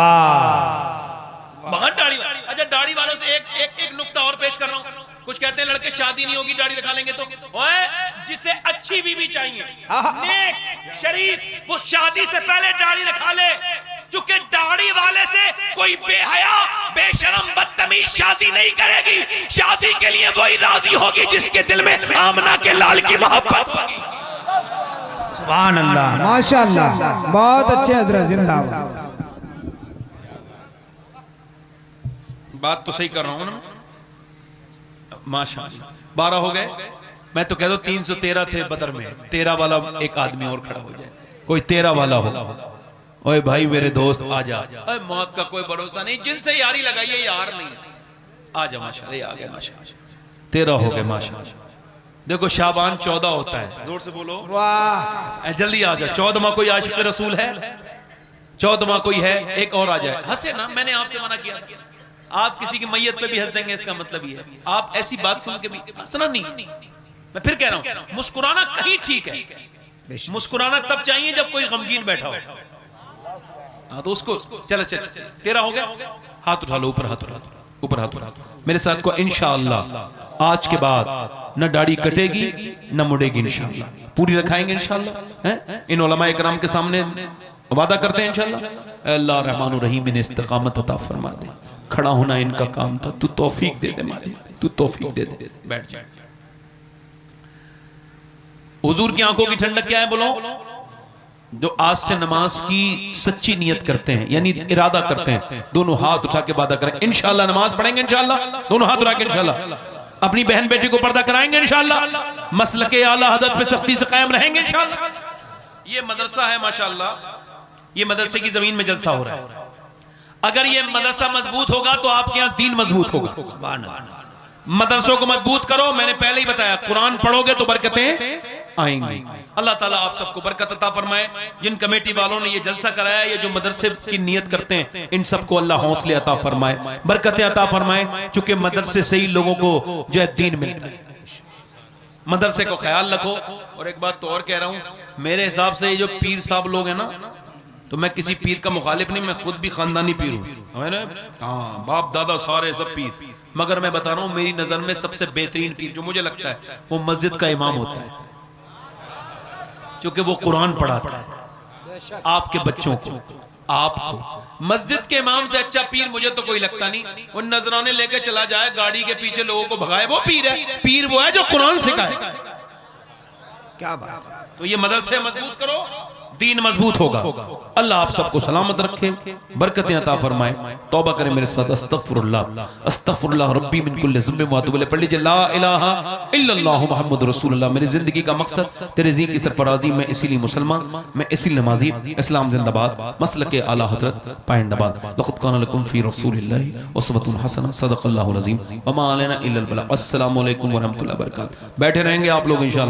बहुत दाढ़ी। अच्छा, दाढ़ी वालों से एक नुक्ता और पेश कर रहा हूं। कुछ कहते हैं लड़के शादी नहीं होगी दाढ़ी रखा लेंगे तो। ओए, जिसे अच्छी बीवी चाहिए, नेक शरीफ, वो शादी से पहले दाढ़ी रखा ले। क्योंकि दाढ़ी वाले से कोई बेहया, बेशरम, बदतमीज शादी नहीं करेगी। शादी के लिए वही राजी होगी जिसके दिल में आमना के लाल की मोहब्बत होगी। सुभान अल्लाह, माशाअल्लाह, बहुत अच्छे हजरत, जिंदाबाद। बात तो सही कर रहा हूं ना, माशाअल्लाह। 12 हो गए। मैं तो कह दो 313 थे बदर में, 13 वाला एक आदमी और खड़ा हो जाए, कोई 13 वाला हो। ओए भाई मेरे दोस्त आ जा। मौत का कोई भरोसा नहीं, जिनसे यारी लगाइए यार नहीं। आ जा माशाअल्लाह, आ गए माशाअल्लाह। 13 हो गए माशाअल्लाह। देखो शाबान 14 होता है, जोर से बोलो वाह। जल्दी आ जा। 14वां कोई आशिक रसूल है? 14वां कोई है? एक और आ जाए। हंसे ना, मैंने आपसे मना किया। आप किसी की मैयत पे भी हंस देंगे, इसका मतलब ये है आप ऐसी बात सुन के भी हंसना नहीं। मैं फिर कह रहा हूं, मुस्कुराना कहीं ठीक है, मुस्कुराना तब चाहिए जब कोई गमगीन बैठा हो। हाँ तो उसको चलो 13 हो गया। हाथ उठा लो, ऊपर हाथ उठा, ऊपर हाथ उठा। मेरे साथ को इंशाअल्लाह आज के बाद न दाढ़ी कटेगी न मुड़ेगी, इंशाअल्लाह पूरी रखाएंगे इंशाअल्लाह। इन उलमा इकराम के सामने वादा करते हैं इंशाल्लाह। अल्लाह रहमान रहीम इन्हें इस्तिकामत अता फरमा दे। खड़ा होना इनका काम था, तू तौफीक दे दे मालिक, तू तौफीक दे दे। बैठ जाए। हुजूर की आंखों की ठंडक क्या है बोलो? जो आज से नमाज की सच्ची नियत करते हैं, यानी इरादा करते हैं, दोनों हाथ उठा के वादा करें इंशाल्लाह नमाज पढ़ेंगे इंशाल्लाह, दोनों हाथ उठा के इंशाल्लाह अपनी बहन बेटी को पर्दा कराएंगे इंशाल्लाह, मसलके आला हदरत पे सख्ती से कायम रहेंगे इंशाल्लाह। ये मदरसा है माशाल्लाह, ये मदरसे की जमीन में जलसा हो रहा है। अगर ये मदरसा मजबूत होगा तो आपके यहाँ दीन मजबूत होगा। मदरसों को मजबूत करो। मैंने पहले ही बताया, कुरान पढ़ोगे तो बरकतें आएंगी। अल्लाह ताला आप सबको बरकत अता फरमाए। जिन कमेटी वालों ने ये जलसा कराया, ये जो मदरसे की नियत करते हैं, इन सबको अल्लाह हौसले अता फरमाए, बरकतें अता फरमाए। चूंकि मदरसे से ही लोगों को जो है दीन मिलता है। मदरसे को ख्याल रखो। और एक बात तो और कह रहा हूं, मेरे हिसाब से ये जो पीर साहब लोग हैं ना, तो मैं किसी पीर का मुखालिफ नहीं, मैं खुद भी खानदानी पीर हूं, है ना? हाँ, बाप दादा सारे सब पीर। मगर मैं बता रहा हूं, मेरी नजर में सबसे बेहतरीन पीर जो मुझे लगता है वो मस्जिद का इमाम होता है, क्योंकि वो कुरान पढ़ाता है आपके बच्चों को, आपको। मस्जिद के इमाम से अच्छा पीर मुझे तो कोई लगता नहीं। वो नजराने लेके चला जाए, गाड़ी के पीछे लोगों को भगाए, वो पीर है। पीर वो है जो कुरान सिखाए। क्या बात है? तो ये मदरसे मजबूत करो, दीन मजबूत होगा। अल्लाह आप सबको सलामत रखे, बरकतें अता फरमाए। तौबा करें मेरे साथ, अस्तगफिरुल्लाह अस्तगफिरुल्लाह रब्बी मिन कुल्लि ज़ंबिन व अतूबु इलैह। पढ़ लीजिए ला इलाहा इल्लल्लाहु मुहम्मदुर रसूलुल्लाह। मेरी जिंदगी का मकसद तेरे ज़ी की सरफराजी, मैं इसीलिए मुसलमान, मैं इसीलिए नमाजी। इस्लाम जिंदाबाद, मसलके आला हज़रत पाइंदाबाद। लक़द काना लकुम फ़ी रसूलिल्लाहि उस्वतुन हसना। सदक़ल्लाहुल अज़ीम व मा अलैना इल्लल बलाग़। अस्सलामु अलैकुम व रहमतुल्लाहि व बरकातहू। बैठे रहेंगे आप लोग इंशाअल्लाह।